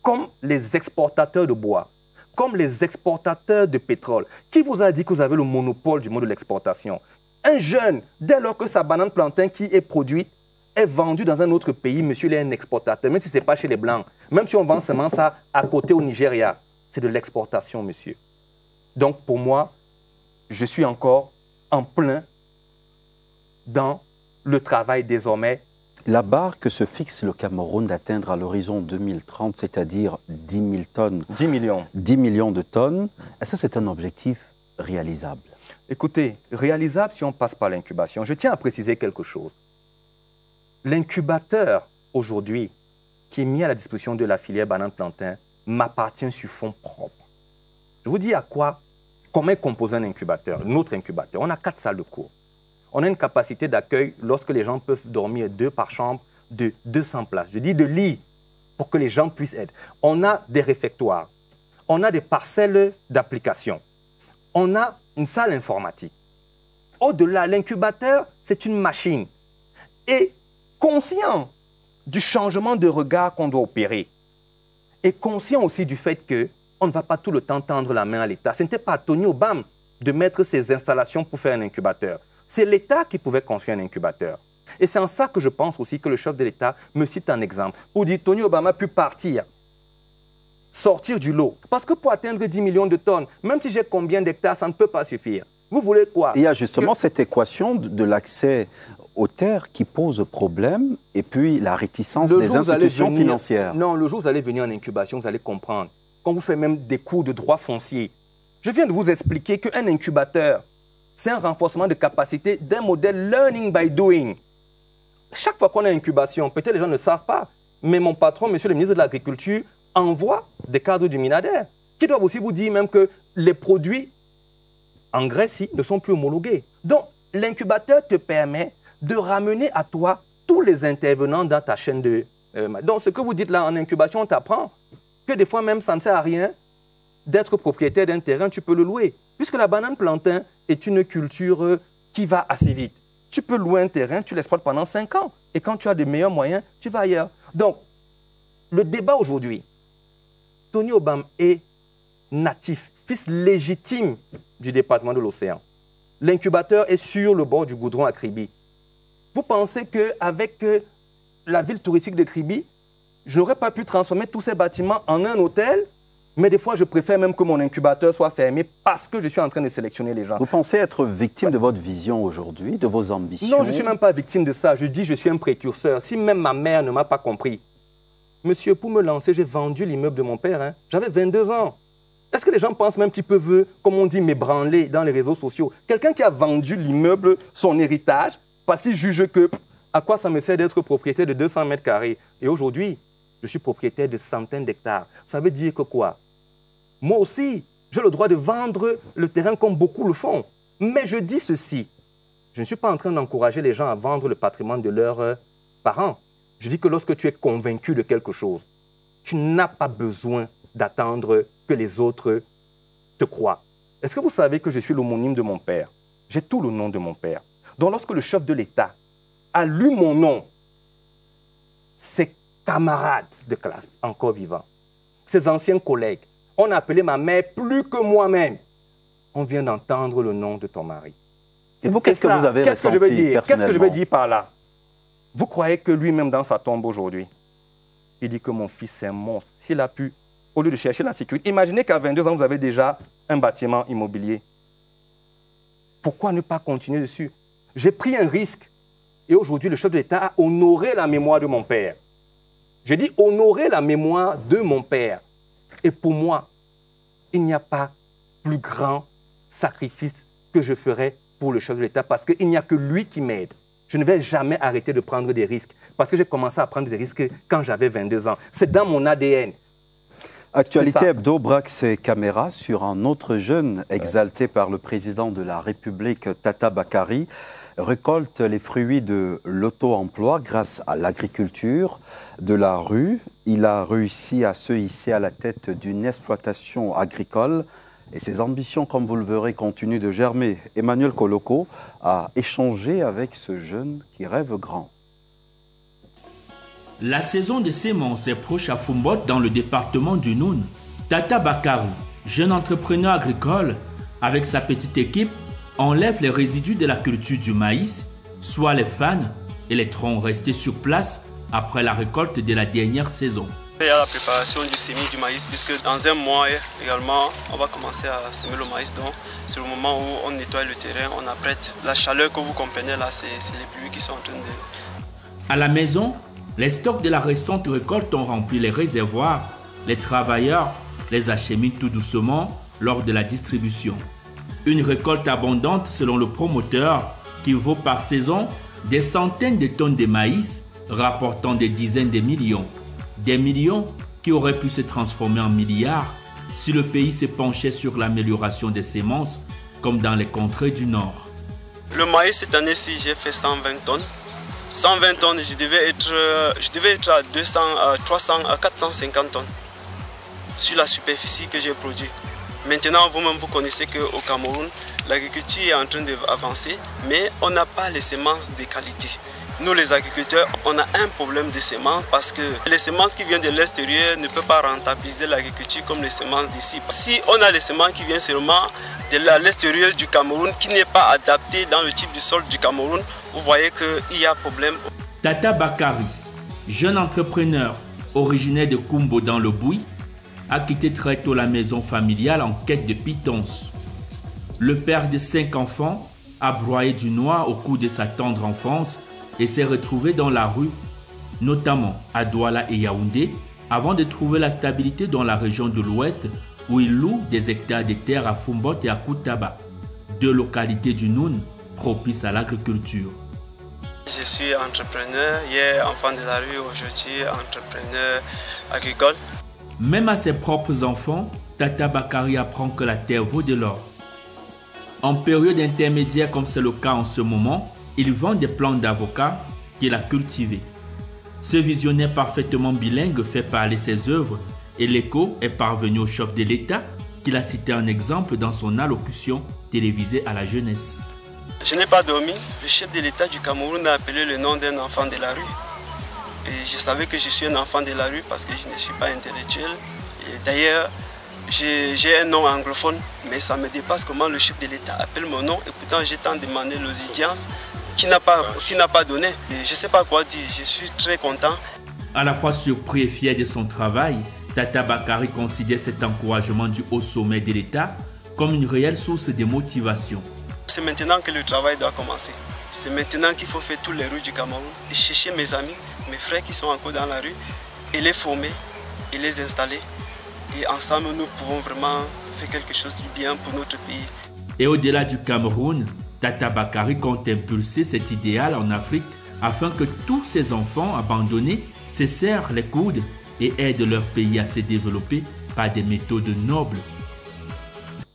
comme les exportateurs de bois, comme les exportateurs de pétrole, qui vous a dit que vous avez le monopole du monde de l'exportation? Un jeune, dès lors que sa banane plantain qui est produite, est vendue dans un autre pays, monsieur, il est un exportateur, même si ce n'est pas chez les Blancs, même si on vend seulement ça à côté au Nigeria, c'est de l'exportation, monsieur. Donc, pour moi, je suis encore en plein dans le travail désormais. La barre que se fixe le Cameroun d'atteindre à l'horizon 2030, c'est-à-dire 10 000 tonnes. 10 millions. 10 millions de tonnes, est-ce que c'est un objectif réalisable? Écoutez, réalisable si on passe par l'incubation. Je tiens à préciser quelque chose. L'incubateur, aujourd'hui, qui est mis à la disposition de la filière banane-plantain, m'appartient sur fonds propres. Je vous dis à quoi, comment est composé un incubateur, notre incubateur. On a 4 salles de cours. On a une capacité d'accueil, lorsque les gens peuvent dormir 2 par chambre, de 200 places. Je dis de lits, pour que les gens puissent être. On a des réfectoires. On a des parcelles d'application. On a une salle informatique. Au-delà, l'incubateur, c'est une machine. Et conscient du changement de regard qu'on doit opérer, et conscient aussi du fait qu'on ne va pas tout le temps tendre la main à l'État. Ce n'était pas à Tony Obama de mettre ses installations pour faire un incubateur. C'est l'État qui pouvait construire un incubateur. Et c'est en ça que je pense aussi que le chef de l'État me cite un exemple pour dire Tony Obama a pu partir, sortir du lot. Parce que pour atteindre 10 millions de tonnes, même si j'ai combien d'hectares, ça ne peut pas suffire. Vous voulez quoi? Il y a justement cette équation de l'accès aux terres qui pose problème et puis la réticence des institutions financières. Non, le jour où vous allez venir en incubation, vous allez comprendre. Quand vous faites même des cours de droit foncier, je viens de vous expliquer qu'un incubateur, c'est un renforcement de capacité d'un modèle learning by doing. Chaque fois qu'on a une incubation, peut-être les gens ne savent pas, mais mon patron, monsieur le ministre de l'Agriculture, envoie des cadres du Minader qui doivent aussi vous dire même que les produits engrais-ci ne sont plus homologués. Donc, l'incubateur te permet de ramener à toi tous les intervenants dans ta chaîne de... donc, ce que vous dites là en incubation, on t'apprend que des fois même, ça ne sert à rien d'être propriétaire d'un terrain, tu peux le louer. Puisque la banane plantain est une culture qui va assez vite. Tu peux louer un terrain, tu l'exploites pendant 5 ans. Et quand tu as de meilleurs moyens, tu vas ailleurs. Donc, le débat aujourd'hui, Tony Obama est natif, fils légitime du département de l'Océan. L'incubateur est sur le bord du goudron à Kribi. Vous pensez qu'avec la ville touristique de Kribi, je n'aurais pas pu transformer tous ces bâtiments en un hôtel? Mais des fois, je préfère même que mon incubateur soit fermé parce que je suis en train de sélectionner les gens. Vous pensez être victime de votre vision aujourd'hui, de vos ambitions? Non, je ne suis même pas victime de ça. Je dis je suis un précurseur. Si même ma mère ne m'a pas compris. Monsieur, pour me lancer, j'ai vendu l'immeuble de mon père. Hein. J'avais 22 ans. Est-ce que les gens pensent même qu'ils peuvent, comme on dit, m'ébranler dans les réseaux sociaux? Quelqu'un qui a vendu l'immeuble, son héritage, parce qu'il juge que à quoi ça me sert d'être propriétaire de 200 mètres carrés? Et aujourd'hui, je suis propriétaire de centaines d'hectares. Ça veut dire que quoi? Moi aussi, j'ai le droit de vendre le terrain comme beaucoup le font. Mais je dis ceci, je ne suis pas en train d'encourager les gens à vendre le patrimoine de leurs parents. Je dis que lorsque tu es convaincu de quelque chose, tu n'as pas besoin d'attendre que les autres te croient. Est-ce que vous savez que je suis l'homonyme de mon père? J'ai tout le nom de mon père. Donc lorsque le chef de l'État a lu mon nom, ses camarades de classe, encore vivants, ses anciens collègues, on a appelé ma mère plus que moi-même. On vient d'entendre le nom de ton mari. Et vous, qu'est-ce que vous avez ressenti personnellement? Qu'est-ce que je veux dire par là? Vous croyez que lui-même dans sa tombe aujourd'hui, il dit que mon fils est un monstre. S'il a pu, au lieu de chercher la sécurité, imaginez qu'à 22 ans, vous avez déjà un bâtiment immobilier. Pourquoi ne pas continuer dessus? J'ai pris un risque. Et aujourd'hui, le chef de l'État a honoré la mémoire de mon père. J'ai dit honorer la mémoire de mon père. Et pour moi, il n'y a pas plus grand sacrifice que je ferais pour le chef de l'État parce qu'il n'y a que lui qui m'aide. Je ne vais jamais arrêter de prendre des risques parce que j'ai commencé à prendre des risques quand j'avais 22 ans. C'est dans mon ADN. Actualité Hebdo braque ses caméras sur un autre jeune exalté par le président de la République, Tata Bakary, récolte les fruits de l'auto-emploi grâce à l'agriculture de la rue. Il a réussi à se hisser à la tête d'une exploitation agricole et ses ambitions, comme vous le verrez, continuent de germer. Emmanuel Koloko a échangé avec ce jeune qui rêve grand. La saison des semences est proche à Fumbot dans le département du Noun. Tata Bakary, jeune entrepreneur agricole, avec sa petite équipe, enlève les résidus de la culture du maïs, soit les fans et les troncs restés sur place après la récolte de la dernière saison. Il y a la préparation du semis du maïs puisque dans un mois également on va commencer à semer le maïs. Donc c'est le moment où on nettoie le terrain, on apprête. La chaleur que vous comprenez là, c'est les pluies qui sont en train de... À la maison, les stocks de la récente récolte ont rempli les réservoirs. Les travailleurs les acheminent tout doucement lors de la distribution. Une récolte abondante selon le promoteur qui vaut par saison des centaines de tonnes de maïs rapportant des dizaines de millions. Des millions qui auraient pu se transformer en milliards si le pays se penchait sur l'amélioration des semences comme dans les contrées du Nord. Le maïs cette année-ci j'ai fait 120 tonnes. 120 tonnes, je devais être à 200, 300, 450 tonnes sur la superficie que j'ai produite. Maintenant, vous-même, vous connaissez qu'au Cameroun, l'agriculture est en train d'avancer, mais on n'a pas les semences de qualité. Nous, les agriculteurs, on a un problème de semences parce que les semences qui viennent de l'extérieur ne peuvent pas rentabiliser l'agriculture comme les semences d'ici. Si on a les semences qui viennent seulement de l'extérieur du Cameroun, qui n'est pas adapté dans le type du sol du Cameroun, vous voyez qu'il y a problème. Tata Bakary, jeune entrepreneur originaire de Kumbo dans le Bouy, a quitté très tôt la maison familiale en quête de pitance. Le père de 5 enfants a broyé du noir au cours de sa tendre enfance et s'est retrouvé dans la rue, notamment à Douala et Yaoundé, avant de trouver la stabilité dans la région de l'Ouest où il loue des hectares de terre à Fumbot et à Koutaba, deux localités du Noun propices à l'agriculture. Je suis entrepreneur, hier enfant de la rue, aujourd'hui entrepreneur agricole. Même à ses propres enfants, Tata Bakary apprend que la terre vaut de l'or. En période intermédiaire comme c'est le cas en ce moment, il vend des plantes d'avocat qu'il a cultivées. Ce visionnaire parfaitement bilingue fait parler ses œuvres et l'écho est parvenu au chef de l'État qu'il a cité un exemple dans son allocution télévisée à la jeunesse. Je n'ai pas dormi. Le chef de l'État du Cameroun a appelé le nom d'un enfant de la rue. Et je savais que je suis un enfant de la rue parce que je ne suis pas intellectuel. D'ailleurs, j'ai un nom anglophone, mais ça me dépasse comment le chef de l'État appelle mon nom. Et pourtant, j'ai tant demandé l'audience qui n'a pas donné. Et je ne sais pas quoi dire, je suis très content. À la fois surpris et fier de son travail, Tata Bakary considère cet encouragement du haut sommet de l'État comme une réelle source de motivation. C'est maintenant que le travail doit commencer. C'est maintenant qu'il faut faire toutes les rues du Cameroun et chercher mes amis, mes frères qui sont encore dans la rue et les former et les installer. Et ensemble, nous pouvons vraiment faire quelque chose de bien pour notre pays. Et au-delà du Cameroun, Tata Bakary compte impulser cet idéal en Afrique afin que tous ces enfants abandonnés se serrent les coudes et aident leur pays à se développer par des méthodes nobles.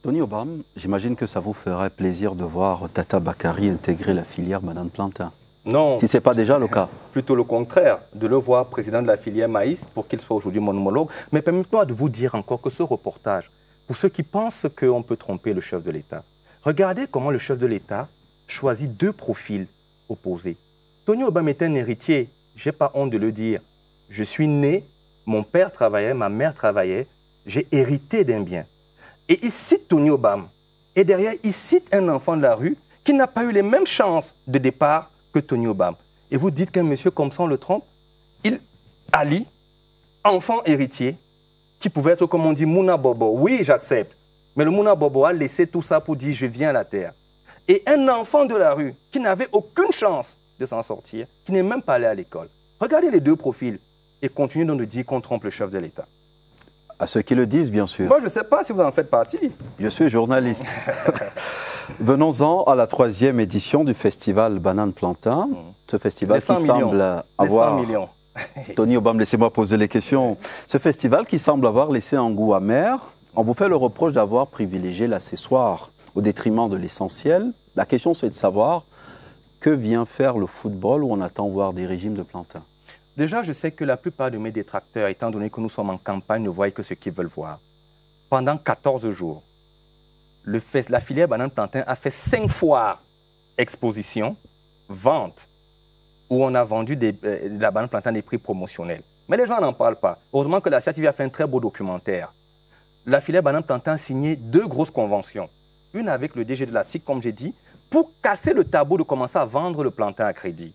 Tony Obam, j'imagine que ça vous ferait plaisir de voir Tata Bakary intégrer la filière banane plantain. Non. Si ce n'est pas déjà le cas. Plutôt le contraire, de le voir président de la filière maïs pour qu'il soit aujourd'hui mon homologue. Mais permettez-moi de vous dire encore que ce reportage, pour ceux qui pensent qu'on peut tromper le chef de l'État, regardez comment le chef de l'État choisit deux profils opposés. Tony Obam est un héritier, je n'ai pas honte de le dire. Je suis né, mon père travaillait, ma mère travaillait, j'ai hérité d'un bien. Et il cite Tony Obam. Et derrière, il cite un enfant de la rue qui n'a pas eu les mêmes chances de départ que Tony Obam. Et vous dites qu'un monsieur comme ça, on le trompe. Il allie enfant héritier, qui pouvait être, comme on dit, Mouna Bobo. Oui, j'accepte. Mais le Mouna Bobo a laissé tout ça pour dire « je viens à la terre ». Et un enfant de la rue qui n'avait aucune chance de s'en sortir, qui n'est même pas allé à l'école. Regardez les deux profils et continuez donc de dire qu'on trompe le chef de l'État. À ceux qui le disent, bien sûr. Moi, je ne sais pas si vous en faites partie. Je suis journaliste. Venons-en à la 3e édition du festival Banane Plantain. Ce festival qui semble avoir... 100 millions. Tony Obam, laissez-moi poser les questions. Ce festival qui semble avoir laissé un goût amer, on vous fait le reproche d'avoir privilégié l'accessoire au détriment de l'essentiel. La question, c'est de savoir que vient faire le football où on attend voir des régimes de plantain. Déjà, je sais que la plupart de mes détracteurs, étant donné que nous sommes en campagne, ne voient que ce qu'ils veulent voir. Pendant 14 jours, la filière Banane Plantain a fait 5 foires, expositions, ventes, où on a vendu de la banane plantain des prix promotionnels. Mais les gens n'en parlent pas. Heureusement que la CIATV a fait un très beau documentaire. La filière Banane Plantain a signé 2 grosses conventions. Une avec le DG de la SIC, comme j'ai dit, pour casser le tabou de commencer à vendre le plantain à crédit.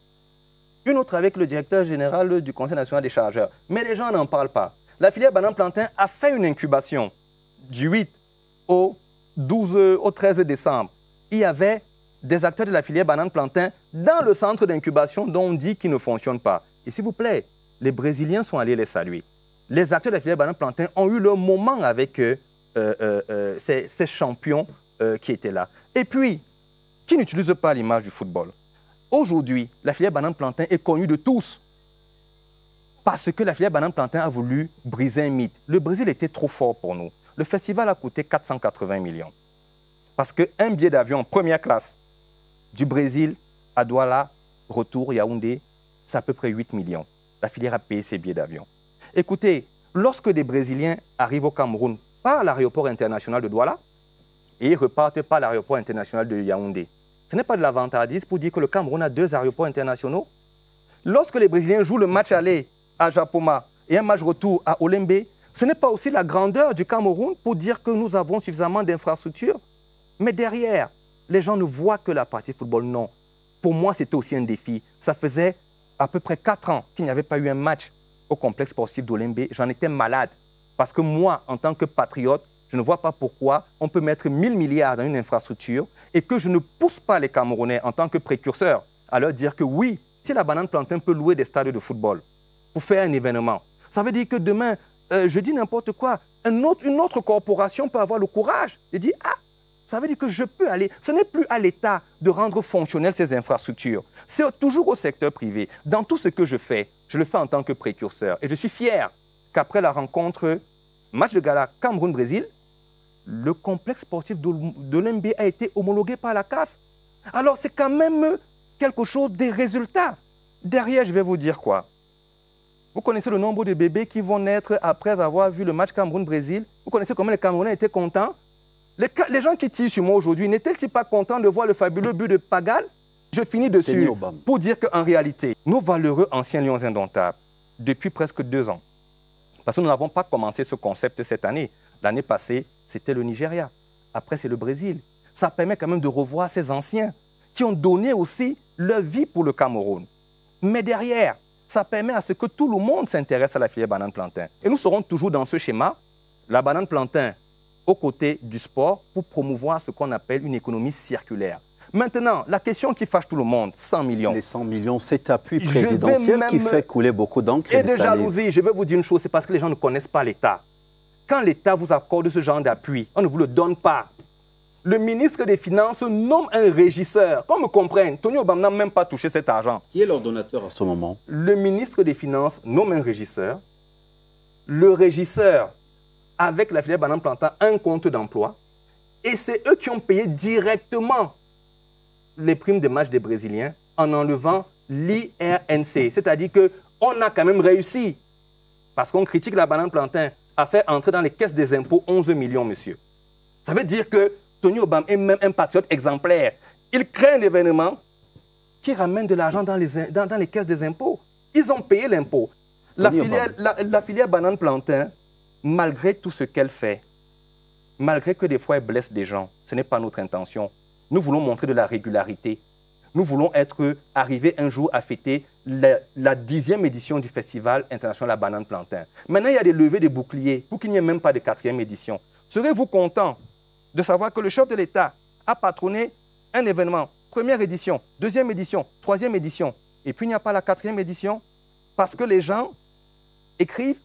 Une autre avec le directeur général du Conseil national des chargeurs. Mais les gens n'en parlent pas. La filière Banane Plantain a fait une incubation du 8 au 13 décembre. Il y avait des acteurs de la filière Banane Plantain dans le centre d'incubation dont on dit qu'il ne fonctionne pas. Et s'il vous plaît, les Brésiliens sont allés les saluer. Les acteurs de la filière Banane Plantain ont eu leur moment avec ces champions qui étaient là. Et puis, qui n'utilise pas l'image du football? Aujourd'hui, la filière Banane Plantain est connue de tous parce que la filière Banane Plantain a voulu briser un mythe. Le Brésil était trop fort pour nous. Le festival a coûté 480 millions. Parce qu'un billet d'avion en première classe du Brésil à Douala, retour Yaoundé, c'est à peu près 8 millions. La filière a payé ses billets d'avion. Écoutez, lorsque des Brésiliens arrivent au Cameroun par l'aéroport international de Douala et repartent par l'aéroport international de Yaoundé, ce n'est pas de la vantardise pour dire que le Cameroun a 2 aéroports internationaux. Lorsque les Brésiliens jouent le match aller à Japoma et un match retour à Olembe, ce n'est pas aussi la grandeur du Cameroun pour dire que nous avons suffisamment d'infrastructures. Mais derrière, les gens ne voient que la partie football. Non. Pour moi, c'était aussi un défi. Ça faisait à peu près 4 ans qu'il n'y avait pas eu un match au complexe sportif d'Olembe. J'en étais malade. Parce que moi, en tant que patriote, je ne vois pas pourquoi on peut mettre 1000 milliards dans une infrastructure et que je ne pousse pas les Camerounais en tant que précurseurs à leur dire que oui, si la Banane Plantain peut louer des stades de football pour faire un événement, ça veut dire que demain, je dis n'importe quoi, une autre corporation peut avoir le courage de dire « Ah, ça veut dire que je peux aller. » Ce n'est plus à l'État de rendre fonctionnelles ces infrastructures. C'est toujours au secteur privé. Dans tout ce que je le fais en tant que précurseur. Et je suis fier qu'après la rencontre match de gala Cameroun-Brésil, le complexe sportif d'Olembe a été homologué par la CAF. Alors c'est quand même quelque chose des résultats. Derrière, je vais vous dire quoi. Vous connaissez le nombre de bébés qui vont naître après avoir vu le match Cameroun-Brésil. Vous connaissez comment les Camerounais étaient contents. Les gens qui tirent sur moi aujourd'hui, n'étaient-ils pas contents de voir le fabuleux but de Pagal? Je finis dessus pour dire qu'en réalité, nos valeureux anciens lions indomptables, depuis presque 2 ans, parce que nous n'avons pas commencé ce concept cette année. L'année passée, c'était le Nigeria. Après, c'est le Brésil. Ça permet quand même de revoir ces anciens qui ont donné aussi leur vie pour le Cameroun. Mais derrière, ça permet à ce que tout le monde s'intéresse à la filière Banane Plantain. Et nous serons toujours dans ce schéma, la Banane Plantain aux côtés du sport pour promouvoir ce qu'on appelle une économie circulaire. Maintenant, la question qui fâche tout le monde, 100 millions. Les 100 millions, cet appui présidentiel qui fait couler beaucoup d'encre et de salive. Jalousie, je vais vous dire une chose, c'est parce que les gens ne connaissent pas l'État. Quand l'État vous accorde ce genre d'appui, on ne vous le donne pas. Le ministre des Finances nomme un régisseur. Qu'on me comprenne, Tony Obam n'a même pas touché cet argent. Qui est leur donateur à ce moment? Le ministre des Finances nomme un régisseur. Le régisseur, avec la filière Banane Plantain, a un compte d'emploi. Et c'est eux qui ont payé directement les primes de match des Brésiliens en enlevant l'IRNC. C'est-à-dire qu'on a quand même réussi. Parce qu'on critique la Banane Plantain à faire entrer dans les caisses des impôts 11 millions, monsieur. Ça veut dire que Tony Obam est même un patriote exemplaire. Il crée un événement qui ramène de l'argent dans les caisses des impôts. Ils ont payé l'impôt. La filière Banane Plantain, malgré tout ce qu'elle fait, malgré que des fois elle blesse des gens, ce n'est pas notre intention. Nous voulons montrer de la régularité. Nous voulons arriver un jour à fêter la 10e édition du Festival international La Banane Plantain. Maintenant, il y a des levées de boucliers pour qu'il n'y ait même pas de 4e édition. Serez-vous content de savoir que le chef de l'État a patronné un événement, 1re édition, 2e édition, 3e édition, et puis il n'y a pas la 4e édition parce que les gens écrivent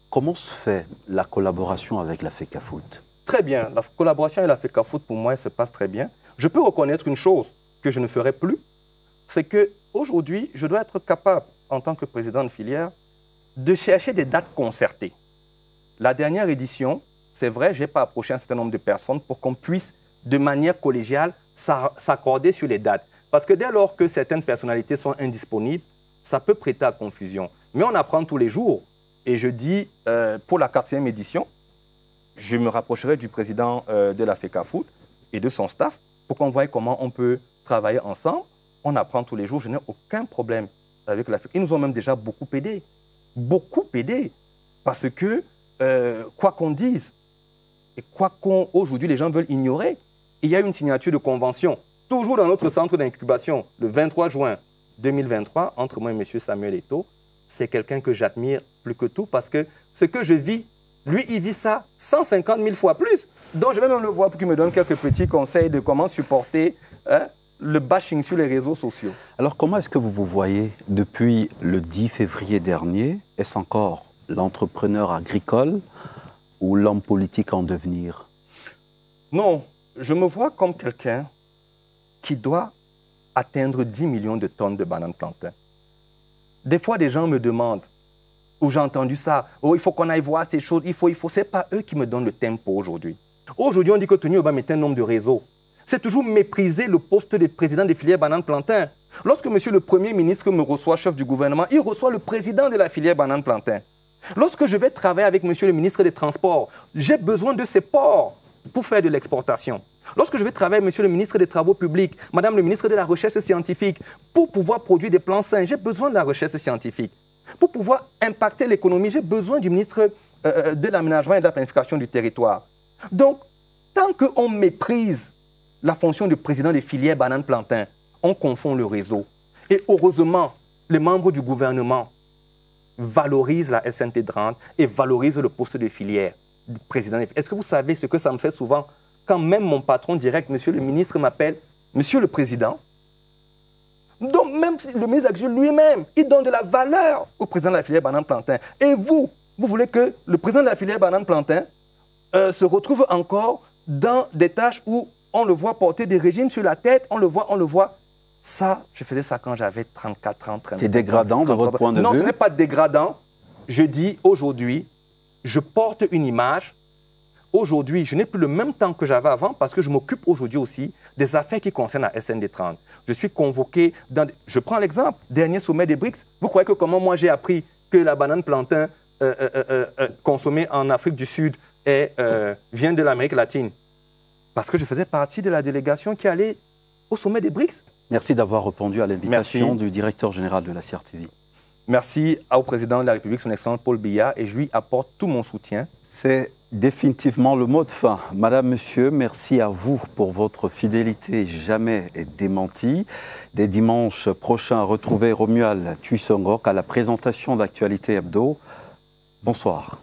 Comment se fait la collaboration avec la FECAFOOT? Très bien. La collaboration avec la FECAFOOT, pour moi, elle se passe très bien. Je peux reconnaître une chose que je ne ferai plus, c'est qu'aujourd'hui, je dois être capable, en tant que président de filière, de chercher des dates concertées. La dernière édition, c'est vrai, je n'ai pas approché un certain nombre de personnes pour qu'on puisse, de manière collégiale, s'accorder sur les dates. Parce que dès lors que certaines personnalités sont indisponibles, ça peut prêter à confusion. Mais on apprend tous les jours. Et je dis, pour la 4e édition, je me rapprocherai du président de la FECAFOOT et de son staff pour qu'on voie comment on peut travailler ensemble. On apprend tous les jours, je n'ai aucun problème avec la FECAFOOT. Ils nous ont même déjà beaucoup aidés. Beaucoup aidés. Parce que, quoi qu'on dise, et quoi qu'aujourd'hui les gens veulent ignorer, il y a une signature de convention, toujours dans notre centre d'incubation, le 23 juin 2023, entre moi et M. Samuel Eto'o. C'est quelqu'un que j'admire plus que tout parce que ce que je vis, lui, il vit ça 150 000 fois plus. Donc, je vais même le voir pour qu'il me donne quelques petits conseils de comment supporter le bashing sur les réseaux sociaux. Alors, comment est-ce que vous vous voyez depuis le 10 février dernier? Est-ce encore l'entrepreneur agricole ou l'homme politique en devenir? Non, je me vois comme quelqu'un qui doit atteindre 10 millions de tonnes de bananes plantains. Des fois, des gens me demandent, ou j'ai entendu ça, oh, il faut qu'on aille voir ces choses, il faut. Ce n'est pas eux qui me donnent le tempo aujourd'hui. Aujourd'hui, on dit que Tony Obama est un homme de réseau. C'est toujours mépriser le poste de président des filières bananes plantains. Lorsque monsieur le Premier ministre me reçoit, chef du gouvernement, il reçoit le président de la filière bananes plantains. Lorsque je vais travailler avec monsieur le ministre des Transports, j'ai besoin de ces ports pour faire de l'exportation. Lorsque je vais travailler avec monsieur le ministre des Travaux publics, madame le ministre de la Recherche scientifique, pour pouvoir produire des plans sains, j'ai besoin de la recherche scientifique. Pour pouvoir impacter l'économie, j'ai besoin du ministre de l'Aménagement et de la Planification du territoire. Donc, tant qu'on méprise la fonction de président des filières bananes plantains, on confond le réseau. Et heureusement, les membres du gouvernement valorisent la SNT30 et valorisent le poste de filière du président. Est-ce que vous savez ce que ça me fait souvent? Quand même mon patron direct, monsieur le ministre, m'appelle monsieur le président. Donc même le ministre actuel lui-même, il donne de la valeur au président de la filière banane plantain. Et vous voulez que le président de la filière banane plantain se retrouve encore dans des tâches où on le voit porter des régimes sur la tête, on le voit. Ça, je faisais ça quand j'avais 34 ans, 35 ans. C'est dégradant de votre point de vue? Non, ce n'est pas dégradant. Je dis aujourd'hui, je porte une image. Aujourd'hui, je n'ai plus le même temps que j'avais avant parce que je m'occupe aujourd'hui aussi des affaires qui concernent la SND30. Je suis convoqué dans... Je prends l'exemple, dernier sommet des BRICS. Vous croyez que comment moi j'ai appris que la banane plantain consommée en Afrique du Sud vient de l'Amérique latine? Parce que je faisais partie de la délégation qui allait au sommet des BRICS. Merci d'avoir répondu à l'invitation du directeur général de la CRTV. Merci au président de la République, son excellence Paul Biya, et je lui apporte tout mon soutien. C'est définitivement le mot de fin. Madame, monsieur, merci à vous pour votre fidélité jamais démentie. Dès dimanche prochain, retrouvez Romuald Tuissongok à la présentation d'Actualité Hebdo. Bonsoir.